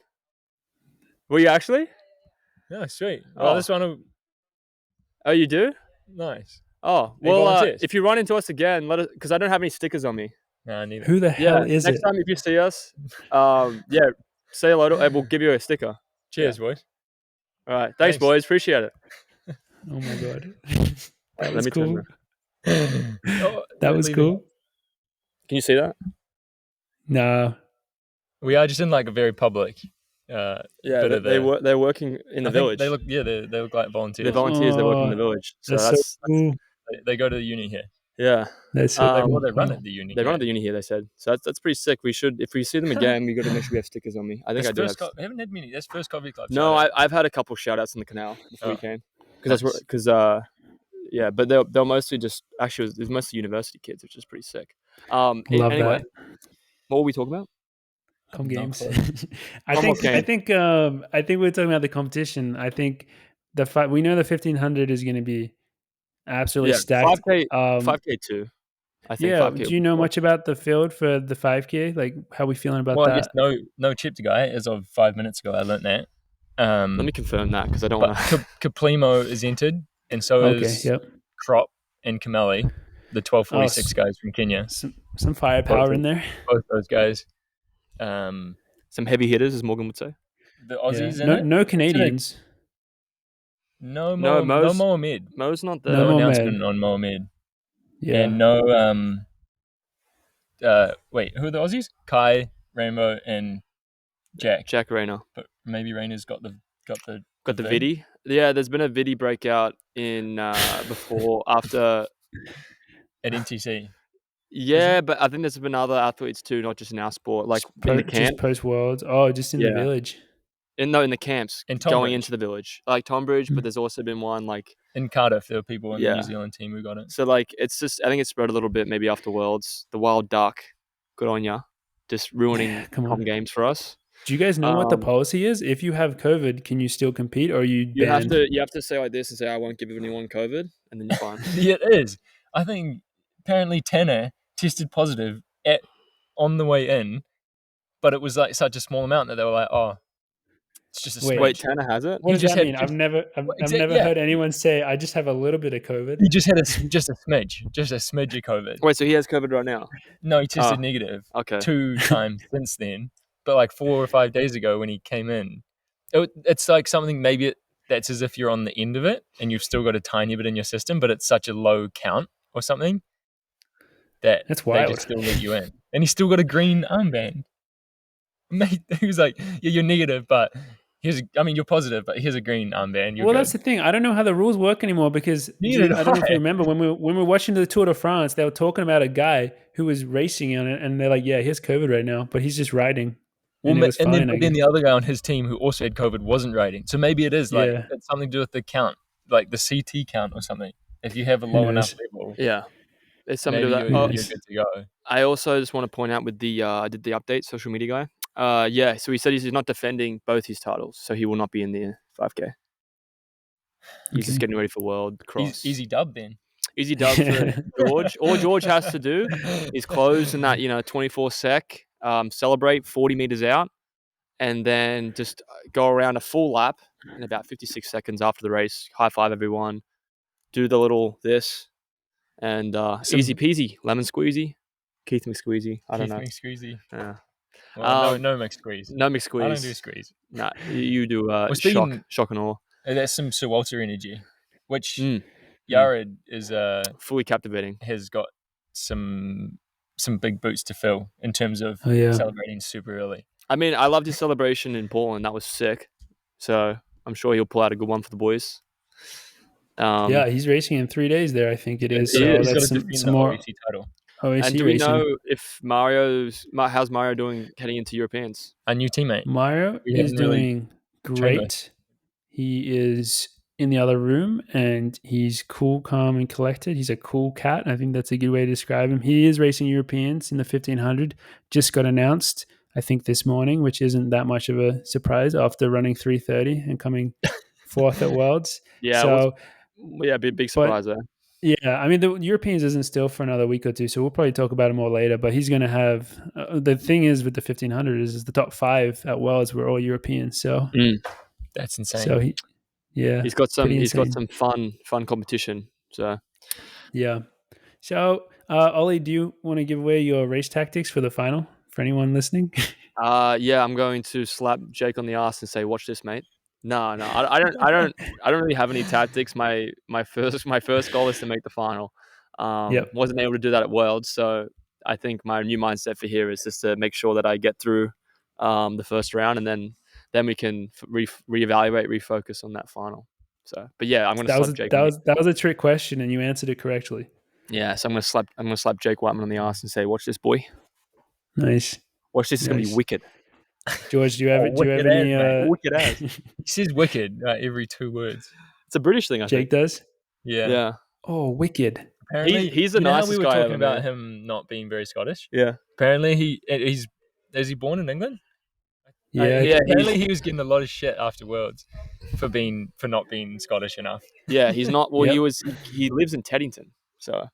Were you actually? Oh, sweet. Well, this one. Oh, you do? Nice. Oh, well, if you run into us again, let us, because I don't have any stickers on me. No, neither. Who the hell is next it? Next time if you see us, say hello to, we'll give you a sticker. Cheers, boys. All right. Thanks, boys. Appreciate it. Oh my god. That was cool. That was cool. Can you see that? No. We are just in like a very public. They're working in the village. They look like volunteers. They're volunteers. They work in the village. So that's cool. They go to the uni here. Yeah. That's so cool. They run at the uni. They run at the uni here. They said so. That's pretty sick. We should, if we see them again, we got to make sure we have stickers on me. I think I do. I haven't had many. That's first Coffee Club. No, I've had a couple shout outs in the canal before we came yeah, but they're mostly just actually it's mostly university kids, which is pretty sick. Love anyway, that. What were we talking about? Comm Games. I think we're talking about the competition. I think we know the 1500 is going to be absolutely stacked. 5K too. I think. Yeah. 5K do you know much about the field for the 5K? Like, how are we feeling about that? I guess no chipped guy as of 5 minutes ago. I learned that. Let me confirm that because I don't want to. Kaplimo is entered, and so is Crop and Kameli, the 1246 guys from Kenya. Some firepower in there. Both those guys. Some heavy hitters, as Morgan would say. The Aussies in it. No Canadians. No Mohamed. Mo's not there. No announcement on Mohamed. Yeah. And no. Wait, who are the Aussies? Kai, Rainbow, and Jack. Jack Rayner. But maybe Rayner's got the vidi. Yeah, there's been a vidi breakout in after at NTC. Yeah, but I think there's been other athletes too, not just in our sport, like in the camp. Just post-worlds. Oh, just in the village. In the camps, going into the village, like Tonbridge. But there's also been one like in Cardiff. There were people in the New Zealand team who got it. So like, it's just I think it's spread a little bit. Maybe after Worlds, the wild duck, good on ya, just ruining Comm Games for us. Do you guys know what the policy is? If you have COVID, can you still compete, or are you banned? You have to say like this and say I won't give anyone COVID, and then you're fine. Yeah, it is. I think apparently Tanner tested positive on the way in, but it was like such a small amount that they were like, "Oh, it's just a smidge." Wait, Tanner has it? What does that mean? I've never heard anyone say I just have a little bit of COVID. He just had just a smidge of COVID. Wait, so he has COVID right now? No, he tested negative. Okay. 2 times since then, but like 4 or 5 days ago when he came in, it's like something maybe that's as if you're on the end of it and you've still got a tiny bit in your system, but it's such a low count or something. That's wild. They just still let you in, and he's still got a green armband. Mate, he was like, "Yeah, you're negative, but you're positive, but here's a green armband." Well, that's the thing. I don't know how the rules work anymore because I don't know if you remember when we were watching the Tour de France, they were talking about a guy who was racing on it, and they're like, "Yeah, he has COVID right now, but he's just riding." Then the other guy on his team who also had COVID wasn't riding, so maybe it is like it's something to do with the count, like the CT count or something. If you have a low enough level, it's something to do with that. You're good to go. I also just want to point out with the did the update social media guy. So he said he's not defending both his titles, so he will not be in the 5K. He's just getting ready for World Cross. Easy dub then. Easy dub for George. All George has to do is close in that 24 sec, celebrate 40 meters out, and then just go around a full lap in about 56 seconds after the race. High five everyone. Do the little this. And easy peasy, lemon squeezy, Keith McSqueezy. I don't know. Keith McSqueezy. Yeah. Well, no McSqueeze. No McSqueeze. I don't do squeeze. Nah, you do shock and awe. That's some Sir Walter energy, which Yared is fully captivating. Has got some big boots to fill in terms of celebrating super early. I mean, I loved his celebration in Portland. That was sick. So I'm sure he'll pull out a good one for the boys. He's racing in 3 days there, I think it is. So that's some more OEC title. OEC and do we know if how's Mario doing heading into Europeans? A new teammate. Mario is doing great. He is in the other room and he's cool, calm, and collected. He's a cool cat. I think that's a good way to describe him. He is racing Europeans in the 1500. Just got announced, I think, this morning, which isn't that much of a surprise after running 3:30 and coming fourth at Worlds. Big surprise there. Yeah, I mean, the Europeans isn't still for another week or two, so we'll probably talk about it more later. But he's going to have the thing is with the 1500 is the top 5 at Worlds were all Europeans. So that's insane. So he's got some fun competition. So yeah. So Ollie, do you want to give away your race tactics for the final for anyone listening? I'm going to slap Jake on the ass and say, "Watch this, mate." No, I don't really have any tactics. My first goal is to make the final. Wasn't able to do that at Worlds, so I think my new mindset for here is just to make sure that I get through the first round, and then we can reevaluate, refocus on that final. So, but yeah, I'm going to slap Jake. That was a trick question, and you answered it correctly. Yeah, so I'm going to slap Jake Whiteman on the ass and say, "Watch this, boy. Nice. Watch this. It's going to be wicked." George, do you have any? Wicked ass. He says "wicked" every 2 words. It's a British thing, I think. Jake does. Yeah. Oh, wicked. Apparently, he's the nicest guy. We were talking about him not being very Scottish. Yeah. Apparently, is he born in England? Yeah. Apparently, he was getting a lot of shit after Worlds for not being Scottish enough. Yeah, he's not. Well, he lives in Teddington, so.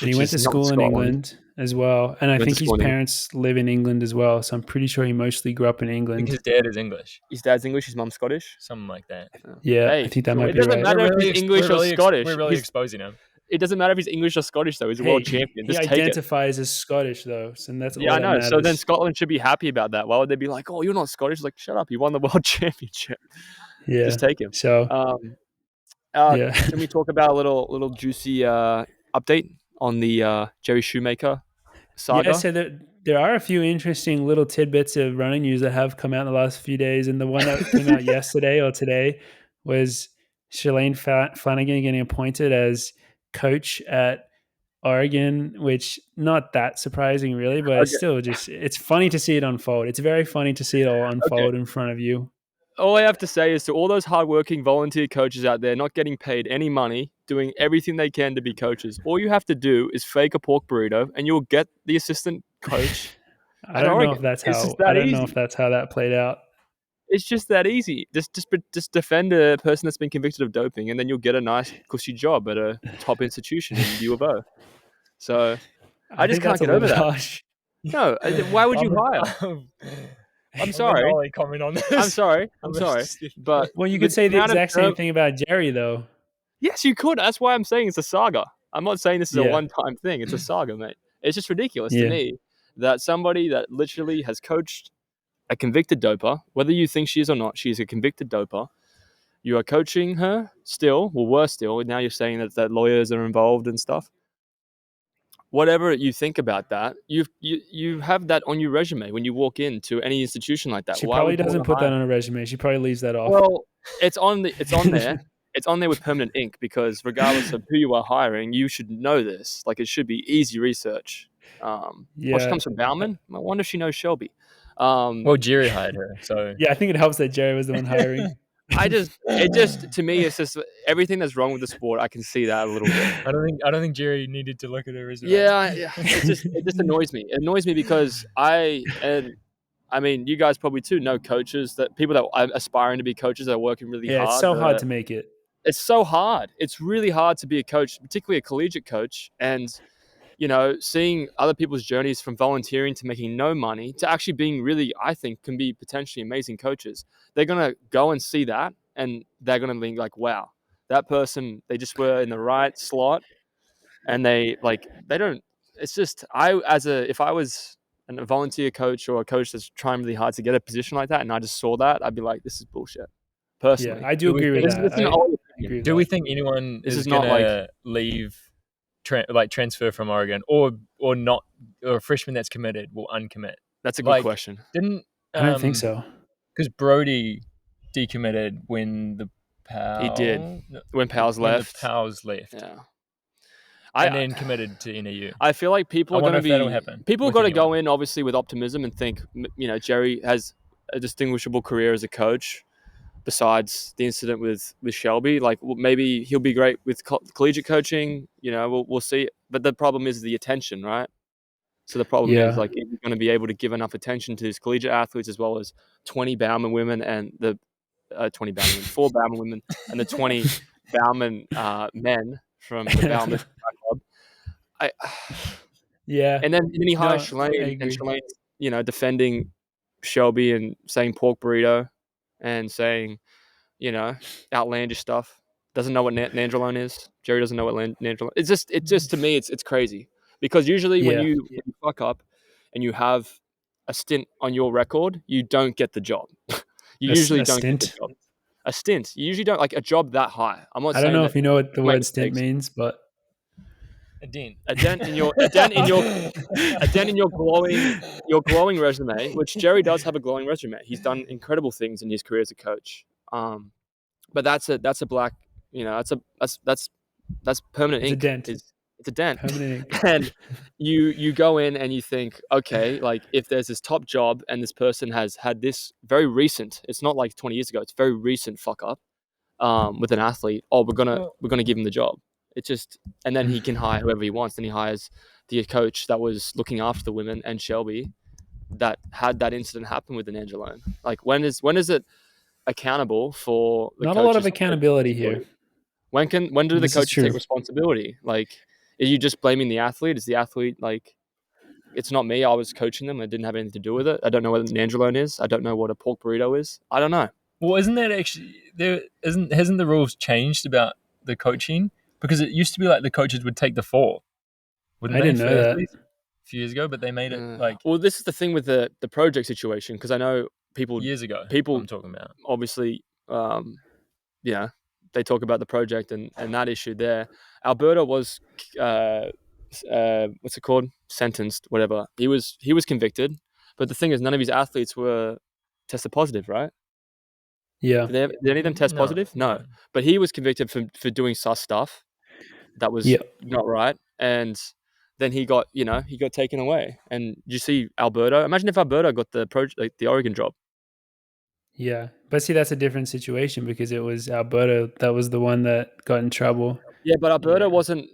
And he went to school in England as well. And I think his parents live in England as well. So I'm pretty sure he mostly grew up in England. I think his dad is English. His dad's English, his mum's Scottish? Something like that. Yeah, I think that might be right. It doesn't matter if he's English or Scottish. We're really exposing him. It doesn't matter if he's English or Scottish, though. He's a world champion. He identifies as Scottish, though. So that's all that matters. So then Scotland should be happy about that. Why would they be like, "Oh, you're not Scottish"? Like, shut up. You won the world championship. Yeah. Just take him. So, can we talk about a little juicy update on the Jerry Shoemaker saga? Yeah, so there are a few interesting little tidbits of running news that have come out in the last few days. And the one that came out yesterday or today was Shalane Flanagan getting appointed as coach at Oregon, which not that surprising really, but it's still it's funny to see it unfold. It's very funny to see it all unfold in front of you. All I have to say is to all those hardworking volunteer coaches out there not getting paid any money, doing everything they can to be coaches, all you have to do is fake a pork burrito and you'll get the assistant coach. I don't know if that's how that played out. It's just that easy. Just defend a person that's been convicted of doping, and then you'll get a nice, cushy job at a top institution in U of O. So I just can't get over that. Harsh. No, why would you hire? I'm sorry. Comment on this. I'm sorry. But you could say the exact same thing about Jerry, though. Yes, you could. That's why I'm saying it's a saga. I'm not saying this is a one-time thing. It's a saga, mate. It's just ridiculous to me that somebody that literally has coached a convicted doper, whether you think she is or not, she is a convicted doper. You are coaching her still, well, worse still. Now you're saying that lawyers are involved and stuff. Whatever you think about that, you have that on your resume when you walk into any institution like that. She probably doesn't put that on her resume. She probably leaves that off. Well, it's on there. It's on there with permanent ink because regardless of who you are hiring, you should know this. Like it should be easy research. She comes from Bauman. I wonder if she knows Shelby. Well, Jerry hired her, so I think it helps that Jerry was the one hiring. To me, it's just everything that's wrong with the sport. I can see that a little bit. I don't think Jerry needed to look at her resume. Yeah, it just annoys me. It annoys me because you guys probably too know coaches people that are aspiring to be coaches that are working really hard. Yeah, it's so hard to make it. It's so hard. It's really hard to be a coach, particularly a collegiate coach, and seeing other people's journeys from volunteering to making no money to actually being really, I think, can be potentially amazing coaches. They're going to go and see that and they're going to think like, wow, that person, they just were in the right slot and they don't, it's just, if I was a volunteer coach or a coach that's trying really hard to get a position like that and I just saw that, I'd be like, this is bullshit. Personally. Yeah, I do agree with that. Do we think anyone is going to leave transfer from Oregon or not, or a freshman that's committed will uncommit? That's a good question. I don't think so. Because Brody decommitted when the Powell... He did. When Powell's left. The Powell's left. Yeah. And then committed to NAU. I feel like people are going to be... that'll happen. People have got to go in, obviously, with optimism and think, Jerry has a distinguishable career as a coach. Besides the incident with Shelby, maybe he'll be great with collegiate coaching. We'll see. But the problem is the attention, right? So the problem is is he's going to be able to give enough attention to his collegiate athletes as well as 20 Bauman women and the 4 Bauman women and the 20 Bauman men from the Bauman club. And then he hires Shalane, and Shalane, defending Shelby and saying pork burrito. And saying, outlandish stuff. Doesn't know what nandrolone is. Jerry doesn't know what nandrolone. It's just to me, it's crazy because usually when you fuck up and you have a stint on your record, you don't get the job. You usually don't get the job. A stint. You usually don't like a job that high. I'm not I saying don't know that if you know what the word stint mistakes. means, but a dent in your glowing resume, which Jerry does have a glowing resume. He's done incredible things in his career as a coach. But that's a black, that's permanent it's ink. a dent. It's a dent. Permanent ink. And you go in and you think, okay, like if there's this top job and this person has had this very recent, it's not like 20 years ago, it's very recent fuck up with an athlete. Oh, we're gonna give him the job. It's just, and then he can hire whoever he wants. Then he hires the coach that was looking after the women and Shelby that had that incident happen with an Angelone. Like when is it accountable for the not coaches? A lot of accountability here. When do the coaches take responsibility? Like, are you just blaming the athlete? Is the athlete like, it's not me, I was coaching them, I didn't have anything to do with it. I don't know what an Angelone is. I don't know what a pork burrito is. I don't know. Well, isn't that actually hasn't the rules changed about the coaching? Because it used to be like the coaches would take the fall. I didn't know that a few years ago, but they made it like. Well, this is the thing with the project situation, because I know years ago. I'm talking about obviously, they talk about the project and that issue there. Alberta was, what's it called? Sentenced, whatever. He was convicted, but the thing is, none of his athletes were tested positive, right? Yeah. Did any of them test positive? No. But he was convicted for doing sus stuff that was not right, and then he got taken away. And you see Alberta. Imagine if Alberta got the Oregon job. Yeah, but see, that's a different situation because it was Alberta that was the one that got in trouble. Yeah, but Alberta wasn't.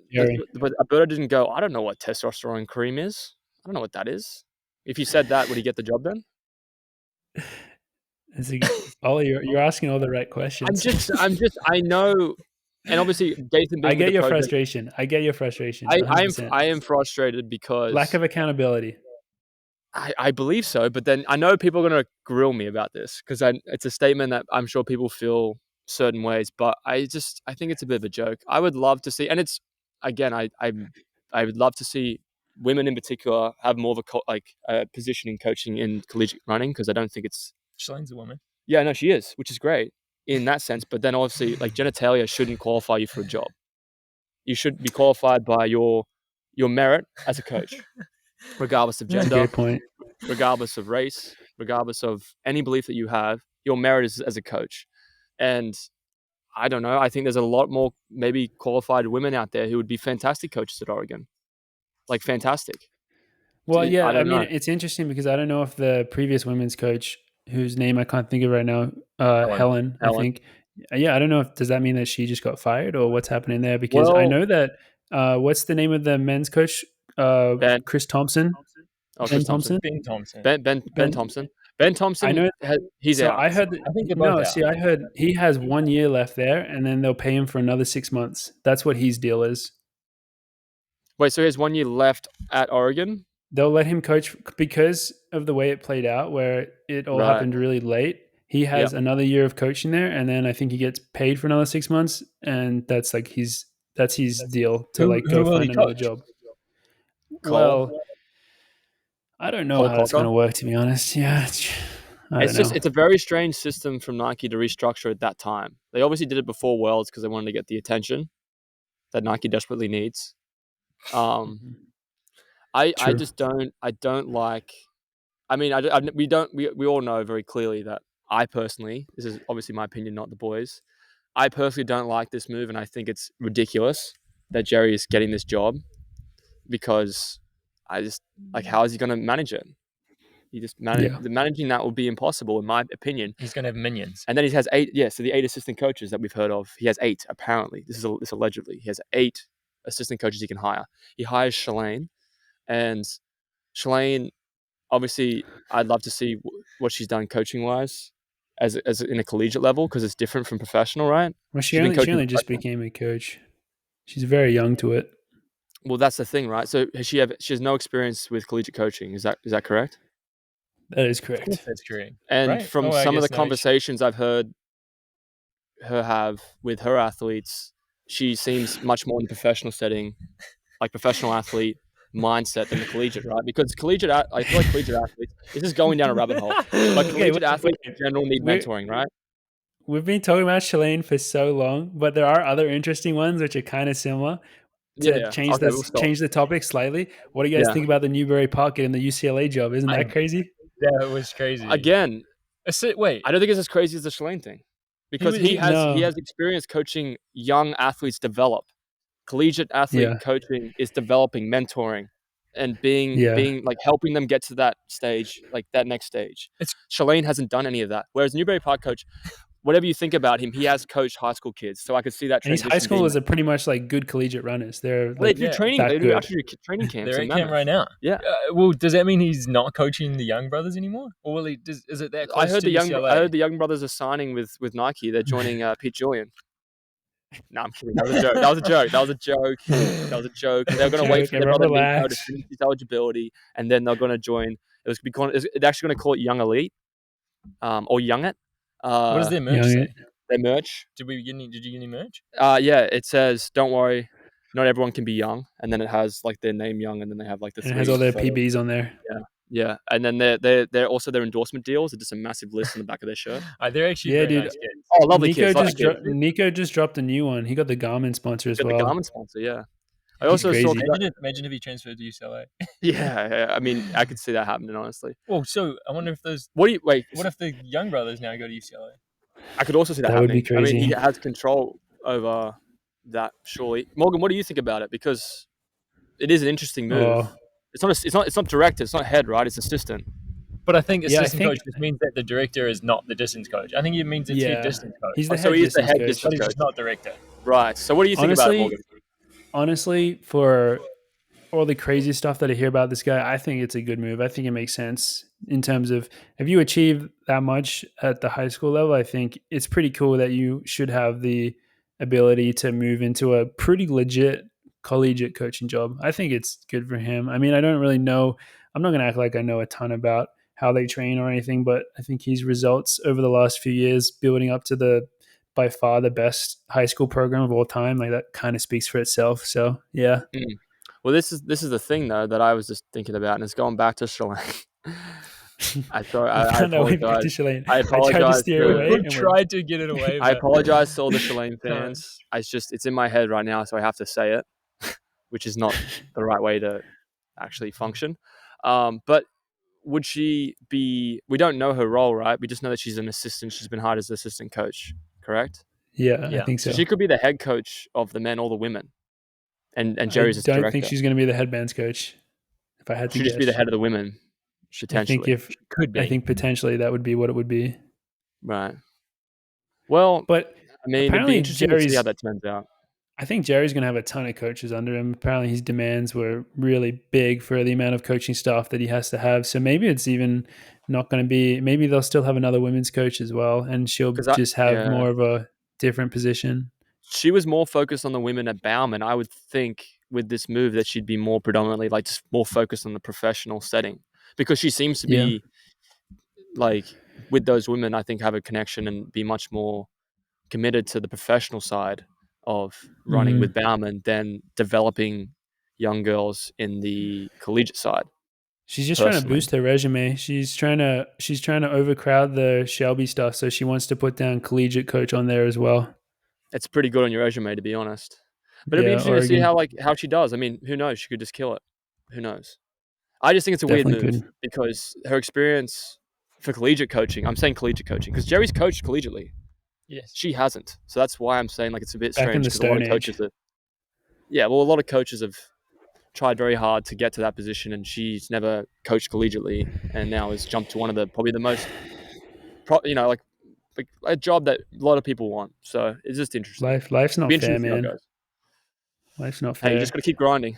But Alberta didn't go, I don't know what testosterone cream is. I don't know what that is. If you said that, would he get the job then? Ollie, you're asking all the right questions. I know, and obviously, Dathan. I get your frustration. I am frustrated because lack of accountability. I believe so, but then I know people are going to grill me about this because it's a statement that I'm sure people feel certain ways, but I think it's a bit of a joke. I would love to see, and it's again, I would love to see women in particular have more of a position in coaching in collegiate running, because I don't think it's. Shalane's a woman. Yeah, no, she is, which is great in that sense. But then obviously, like, genitalia shouldn't qualify you for a job. You should be qualified by your merit as a coach. Regardless of gender, regardless of race, regardless of any belief that you have, your merit is as a coach. And I don't know, I think there's a lot more maybe qualified women out there who would be fantastic coaches at Oregon. Like, fantastic. Well, yeah, I mean, it's interesting because I don't know if the previous women's coach, whose name I can't think of right now, Helen, I think. Yeah, I don't know does that mean that she just got fired or what's happening there? Because I know that, what's the name of the men's coach? Chris Thompson. Ben Thompson. Ben Thompson. Ben Thompson. I know he's out. I heard. I heard he has 1 year left there, and then they'll pay him for another 6 months. That's what his deal is. Wait, so he has 1 year left at Oregon? They'll let him coach because of the way it played out, where it all happened really late. He has another year of coaching there, and then I think he gets paid for another 6 months, and that's like his deal to go find another job. Well, I don't know how it's going to work, to be honest. Yeah, it's a very strange system from Nike to restructure at that time. They obviously did it before Worlds because they wanted to get the attention that Nike desperately needs. I just don't like. I mean, we all know very clearly that I personally, this is obviously my opinion, not the boys. I personally don't like this move, and I think it's ridiculous that Jerry is getting this job, because I just how is he going to manage it? He just managing that will be impossible, in my opinion. He's going to have minions, and then he has 8. Yeah, so the 8 assistant coaches that we've heard of, he has 8 apparently. This allegedly. He has 8 assistant coaches he can hire. He hires Shalane, and Shalane, obviously, I'd love to see what she's done coaching wise, as in a collegiate level, because it's different from professional, right? Well, she only just became a coach. She's very young to it. Well, that's the thing, right? So she has no experience with collegiate coaching. Is that correct? That is correct. That's correct. And from some of the conversations I've heard her have with her athletes, she seems much more in the professional setting, like professional athlete mindset, than the collegiate, right? Because I feel like collegiate athletes, this is going down a rabbit hole. Like collegiate athletes in general need mentoring, right? we've been talking about Shalane for so long, but there are other interesting ones which are kind of similar. To change the topic slightly, what do you guys think about the Newbury Park getting the UCLA job? Isn't that crazy? That was crazy. Again, wait. I don't think it's as crazy as the Shalane thing, because he has experience coaching young athletes develop. Collegiate athlete coaching is developing, mentoring, and being like helping them get to that stage, like that next stage. Shalane hasn't done any of that. Whereas Newbury Park coach, whatever you think about him, he has coached high school kids, so I could see that transition. And his high school is pretty much like good collegiate runners. They're they do training. They do actually training camps. They're in camp right now. Yeah. Well, does that mean he's not coaching the young brothers anymore, or will he? Is it that close I heard to UCLA? I heard the young brothers are signing with Nike. They're joining Pete Julian. No, I'm kidding. That was a joke. That was a joke. They're going to wait for their brother Nico to finish his eligibility, and then they're going to join. It's actually going to call it Young Elite, or Young It. What does their merch say? Their merch. Did you get any merch? Yeah. It says, "Don't worry, not everyone can be young," and then it has like their name Young, and then they have like the. And it has all their PBs on there. Yeah, and then they're also their endorsement deals are just a massive list on the back of their shirt. They're actually nice kids. Oh, lovely kids. Nico just dropped a new one. He got the Garmin sponsor as well. The Garmin sponsor, yeah. I also saw. Imagine if he transferred to UCLA. Yeah. I mean, I could see that happening, honestly. Well, so I wonder if those. What if the young brothers now go to UCLA? I could also see that happening. Would be crazy. I mean, he has control over that, surely. Morgan, what do you think about it? Because it is an interesting move. It's not director. It's not head, right? It's assistant. But I think assistant coach just means that the director is not the distance coach. I think it means it's head distance coach. He's the head distance coach, but he's not director. Right. So what do you think about it, Morgan? Honestly, for all the crazy stuff that I hear about this guy, I think it's a good move. I think it makes sense in terms of if you achieve that much at the high school level, I think it's pretty cool that you should have the ability to move into a pretty legit collegiate coaching job. I think it's good for him. I mean, I don't really know. I'm not going to act like I know a ton about how they train or anything, but I think his results over the last few years building up to by far the best high school program of all time, like that kind of speaks for itself. So, yeah. Well, this is the thing though that I was just thinking about, and it's going back to Shalane. I apologize. I apologize. Tried to get it away. I apologize to all the Shalane fans. It's in my head right now, so I have to say it, which is not the right way to actually function. But would she be? We don't know her role, right? We just know that she's an assistant. She's been hired as an assistant coach, correct? Yeah, I think so. So she could be the head coach of the men or the women. And Jerry's I don't think she's going to be the head men's coach. If I had to, she'd just be the head of the women. Potentially, I think potentially that would be what it would be. Right. Well, but I mean, it'd be interesting to see how that turns out. I think Jerry's going to have a ton of coaches under him. Apparently, his demands were really big for the amount of coaching staff that he has to have. So maybe it's even not going to be. Maybe they'll still have another women's coach as well, and she'll just have more of a different position. She was more focused on the women at Bauman. I would think with this move that she'd be more predominantly like just more focused on the professional setting, because she seems to be like with those women, I think have a connection and be much more committed to the professional side of running with Bauman than developing young girls in the collegiate side. She's just trying to boost her resume. She's trying to overcrowd the Shelby stuff, so she wants to put down collegiate coach on there as well. It's pretty good on your resume, to be honest. But it'd be interesting to see how she does. I mean, who knows? She could just kill it. Who knows? I just think it's a weird move because her experience for collegiate coaching. I'm saying collegiate coaching because Jerry's coached collegiately. Yes, she hasn't. So that's why I'm saying like it's a bit strange because a lot of coaches a lot of coaches have tried very hard to get to that position, and she's never coached collegiately, and now has jumped to one of the probably the most, like a job that a lot of people want. So it's just interesting. Life's not fair, man. Life's not fair. Hey, you just got to keep grinding.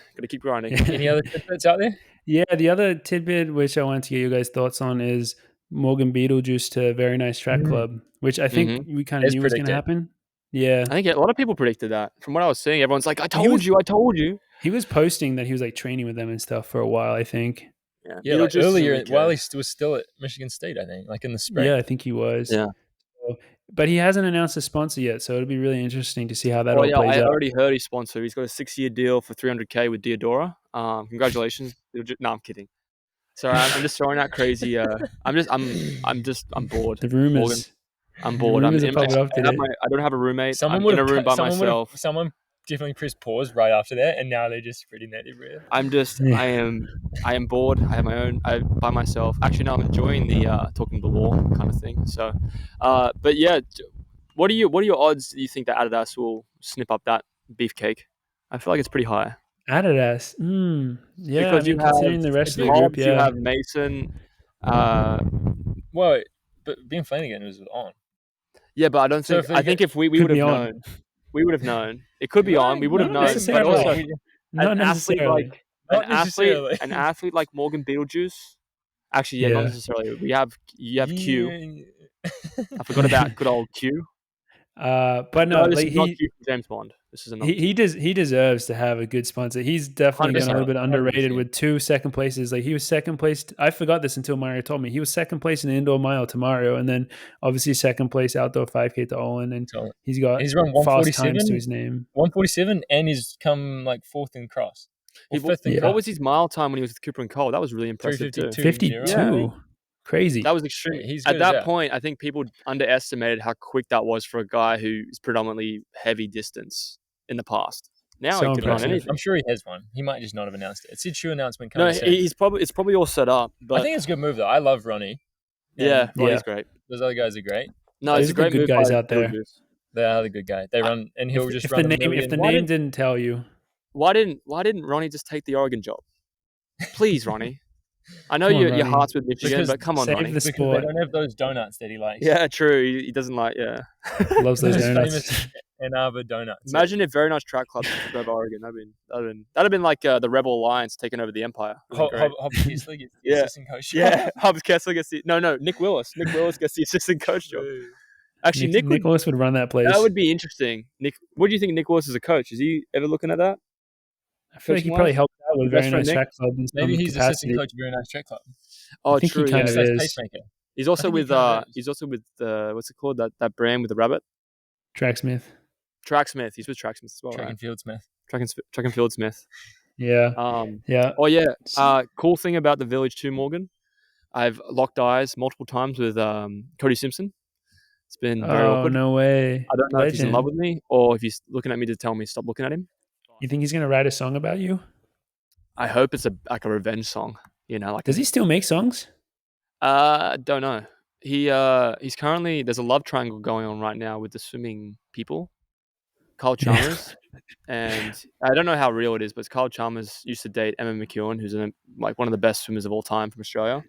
Any other tidbits out there? Yeah, the other tidbit which I wanted to get you guys' thoughts on is Morgan Beetlejuice to Very Nice Track Club, which I think we kind of knew was going to happen. Yeah. I think a lot of people predicted that. From what I was seeing, everyone's like, I told you. He was posting that he was like training with them and stuff for a while, I think. Yeah, like earlier, while he was still at Michigan State, I think, like in the spring. Yeah, I think he was. Yeah. But he hasn't announced a sponsor yet, so it'll be really interesting to see how that all plays out. I already heard his sponsor. He's got a 6-year deal for $300K with Diodora. Congratulations. No, I'm kidding. Sorry, I'm just throwing out crazy. I'm bored. The rumors. I'm bored. I don't have a roommate. I'm in a room by myself. Someone definitely pressed pause right after that, and now they're just spreading that everywhere. I am bored. I have my own. By myself. Actually, no, I'm enjoying the talking to the wall kind of thing. So, but yeah, what are your odds? Do you think that Adidas will snip up that beefcake? I feel like it's pretty high. Adidas. Yeah, because considering the rest of the group, you have Mason. Well, but Ben Flanagan was on. Yeah, but I don't think. I think if we would have known, we would have known. It could be on. We would have known. But also, not necessarily. An athlete like Morgan Beetlejuice. Actually, not necessarily. You have Q. I forgot about good old Q. But no, this is not Q from James Bond. This is he deserves to have a good sponsor. He's definitely getting a little bit underrated 100%. With 2 second places. Like he was second place. I forgot this until Mario told me. He was second place in the indoor mile to Mario, and then obviously second place outdoor 5K to Olin. And he's run 147 times to his name. 147, and he's come like 4th in cross. What was his mile time when he was with Cooper and Cole? That was really impressive too. 52. Yeah. Crazy. That was extreme. At that point, I think people underestimated how quick that was for a guy who is predominantly heavy distance in the past. Now he can run anything. I'm sure he has one. He might just not have announced it. It said shoe announcement coming soon. It's probably all set up. But I think it's a good move though. I love Ronnie. Yeah, Ronnie's great. Those other guys are great. No, it's a great good move guys out there. They are the good guy. They run, and he'll just run. If the name didn't tell you, why didn't Ronnie just take the Oregon job? Please, Ronnie. I know your heart's with Michigan, but come on, Ronnie. Because they don't have those donuts that he likes. Yeah, true. He doesn't like. Yeah, loves those donuts. Famous Ann Arbor donuts. Imagine if Very Nice Track Club took over Oregon. That'd have been like the Rebel Alliance taking over the Empire. Hobbs Kessler gets the assistant coach job. Yeah, Hobbs Kessler gets the Nick Willis. Nick Willis gets the assistant coach job. Actually, Nick Willis would run that place. That would be interesting. Nick, what do you think Nick Willis is a coach? Is he ever looking at that? I feel like he probably helped out with Very Nice Track Club. Maybe he's assistant coach of Very Nice Track Club. Oh, I think true. He kind of is. He's also with what's it called? That brand with the rabbit. Tracksmith. He's with Tracksmith as well. Track and Field Smith. Track and Field Smith. Yeah. Yeah. Oh yeah. Cool thing about the village too, Morgan. I've locked eyes multiple times with Cody Simpson. It's been very awkward. No way. I don't know if he's in love with me or if he's looking at me to tell me stop looking at him. You think he's gonna write a song about you? I hope it's a revenge song. Does he still make songs? Don't know. He's currently there's a love triangle going on right now with the swimming people. Kyle Chalmers, and I don't know how real it is, but Kyle Chalmers used to date Emma McEwen, who's one of the best swimmers of all time from Australia,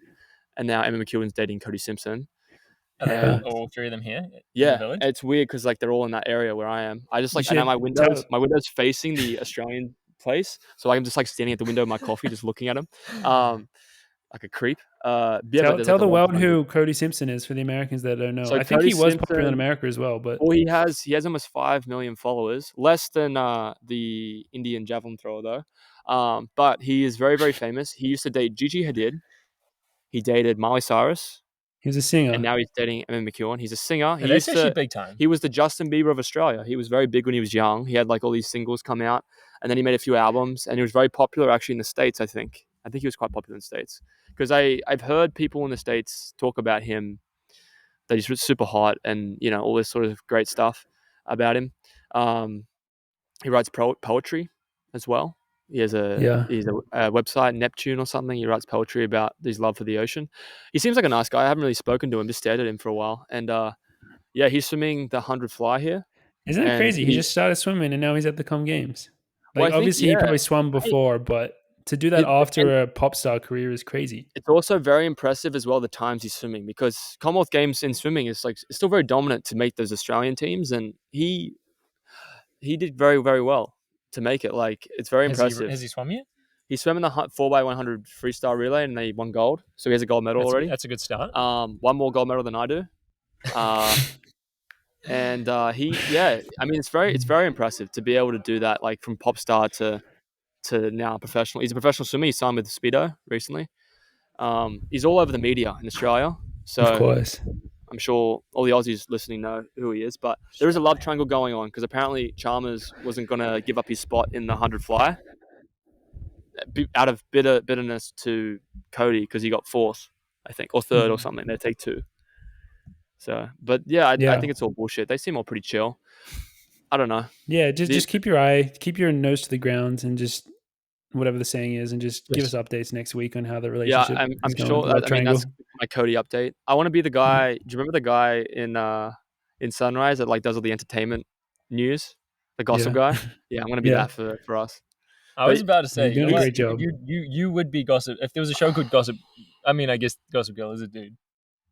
and now Emma McEwen's dating Cody Simpson. And all 3 of them here. Yeah, it's weird because they're all in that area where I am. I just and now my window's facing the Australian place, so I'm just standing at the window of my coffee, just looking at them, like a creep. Tell the world who Cody Simpson is for the Americans that don't know. So I think he was popular in America as well, but he has almost 5 million followers, less than the Indian javelin thrower though. But he is very, very famous. He used to date Gigi Hadid. He dated Miley Cyrus. He was a singer. And now he's dating Emma McEwen. He's a singer. That's actually big time. He was the Justin Bieber of Australia. He was very big when he was young. He had all these singles come out, and then he made a few albums, and he was very popular actually in the States, I think. I think he was quite popular in the States. Because I've heard people in the States talk about him, that he's super hot and, all this sort of great stuff about him. He writes poetry as well. He has a website, Neptune or something. He writes poetry about his love for the ocean. He seems like a nice guy. I haven't really spoken to him, just stared at him for a while. And he's swimming the 100 fly here. Isn't it crazy? He just started swimming and now he's at the Comm Games. Obviously he probably swum before, but to do that after a pop star career is crazy. It's also very impressive as well the times he's swimming, because Commonwealth Games in swimming is it's still very dominant to make those Australian teams, and he did very, very well to make it. It's very impressive. Has he swum yet? He swam in the 4x100 freestyle relay and they won gold. So he has a gold medal already. That's a good start. One more gold medal than I do. And it's very impressive to be able to do that, from pop star to now professional. He's a professional swimmer. He signed with Speedo recently. He's all over the media in Australia. So of course. I'm sure all the Aussies listening know who he is, but there is a love triangle going on because apparently Chalmers wasn't going to give up his spot in the 100 fly out of bitterness to Cody because he got 4th, I think, or 3rd or something. They take 2. So, but yeah, I think it's all bullshit. They seem all pretty chill. I don't know. Yeah, just keep your nose to the ground, and just whatever the saying is, and just give us updates next week on how the relationship. Yeah, I'm is sure. going. I mean, that's my Cody update. I want to be the guy. Do you remember the guy in Sunrise that like does all the entertainment news, the gossip guy? Yeah, I'm gonna be that for us. I was about to say, you're doing a great job. You would be Gossip if there was a show called Gossip. I mean, I guess Gossip Girl is a dude.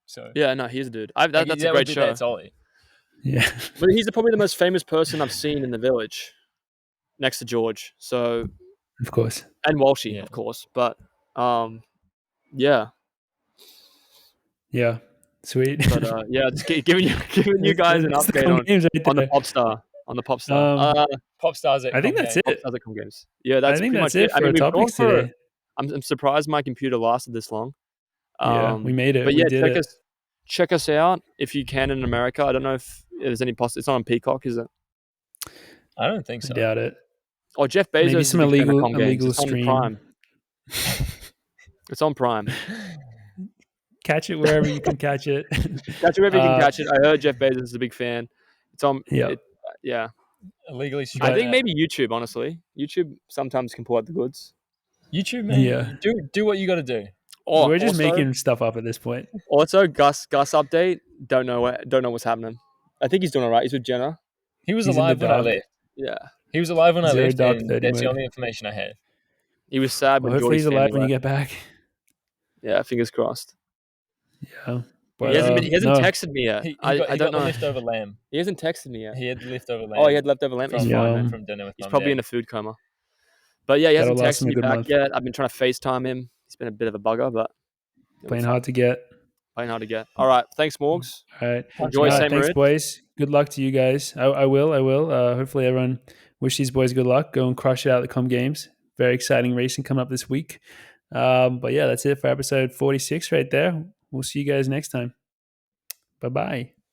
So yeah, no, he's a dude. That's a great show. That's Ollie. Yeah, but he's probably the most famous person I've seen in the village, next to George. So, of course, and Walshy, of course. But, yeah, sweet. But just giving you guys an update on the pop star. On the pop star. Pop stars at I think that's it. Pop stars at Comm Games. Yeah, that's pretty much it. I mean, we've gone today. I'm surprised my computer lasted this long. We made it. But yeah, check us out if you can in America. I don't know if there's any it's not on Peacock, is it? I don't think so. I doubt it. Oh, Jeff Bezos. Maybe some illegal stream. On Prime. It's on Prime. Catch it wherever you can catch it. Catch it wherever you can catch it. I heard Jeff Bezos is a big fan. It's on. Yeah. Illegally streamed. I think maybe YouTube. Honestly, YouTube sometimes can pull out the goods. YouTube, man. Yeah. Do what you got to do. We're just making stuff up at this point. Also, Gus update. Don't know what's happening. I think he's doing all right. He's with Jenna. He was alive when I left. Yeah. He was alive when I left. That's the only information I had. He was sad when hopefully he's alive when you get back. Yeah, fingers crossed. Yeah. But he hasn't texted me yet. I don't know. Leftover lamb. He hasn't texted me yet. He had leftover lamb. Oh, he had leftover lamb. He's fine from dinner with He's probably in a food coma. But yeah, he hasn't texted me back yet. I've been trying to FaceTime him. He's been a bit of a bugger, but playing hard to get. All right, thanks, Morgs. All right, enjoy St. Thanks, boys. Good luck to you guys. I will. Hopefully, everyone wish these boys good luck. Go and crush it out at the Comm Games. Very exciting racing coming up this week. But yeah, that's it for episode 46 right there. We'll see you guys next time. Bye-bye.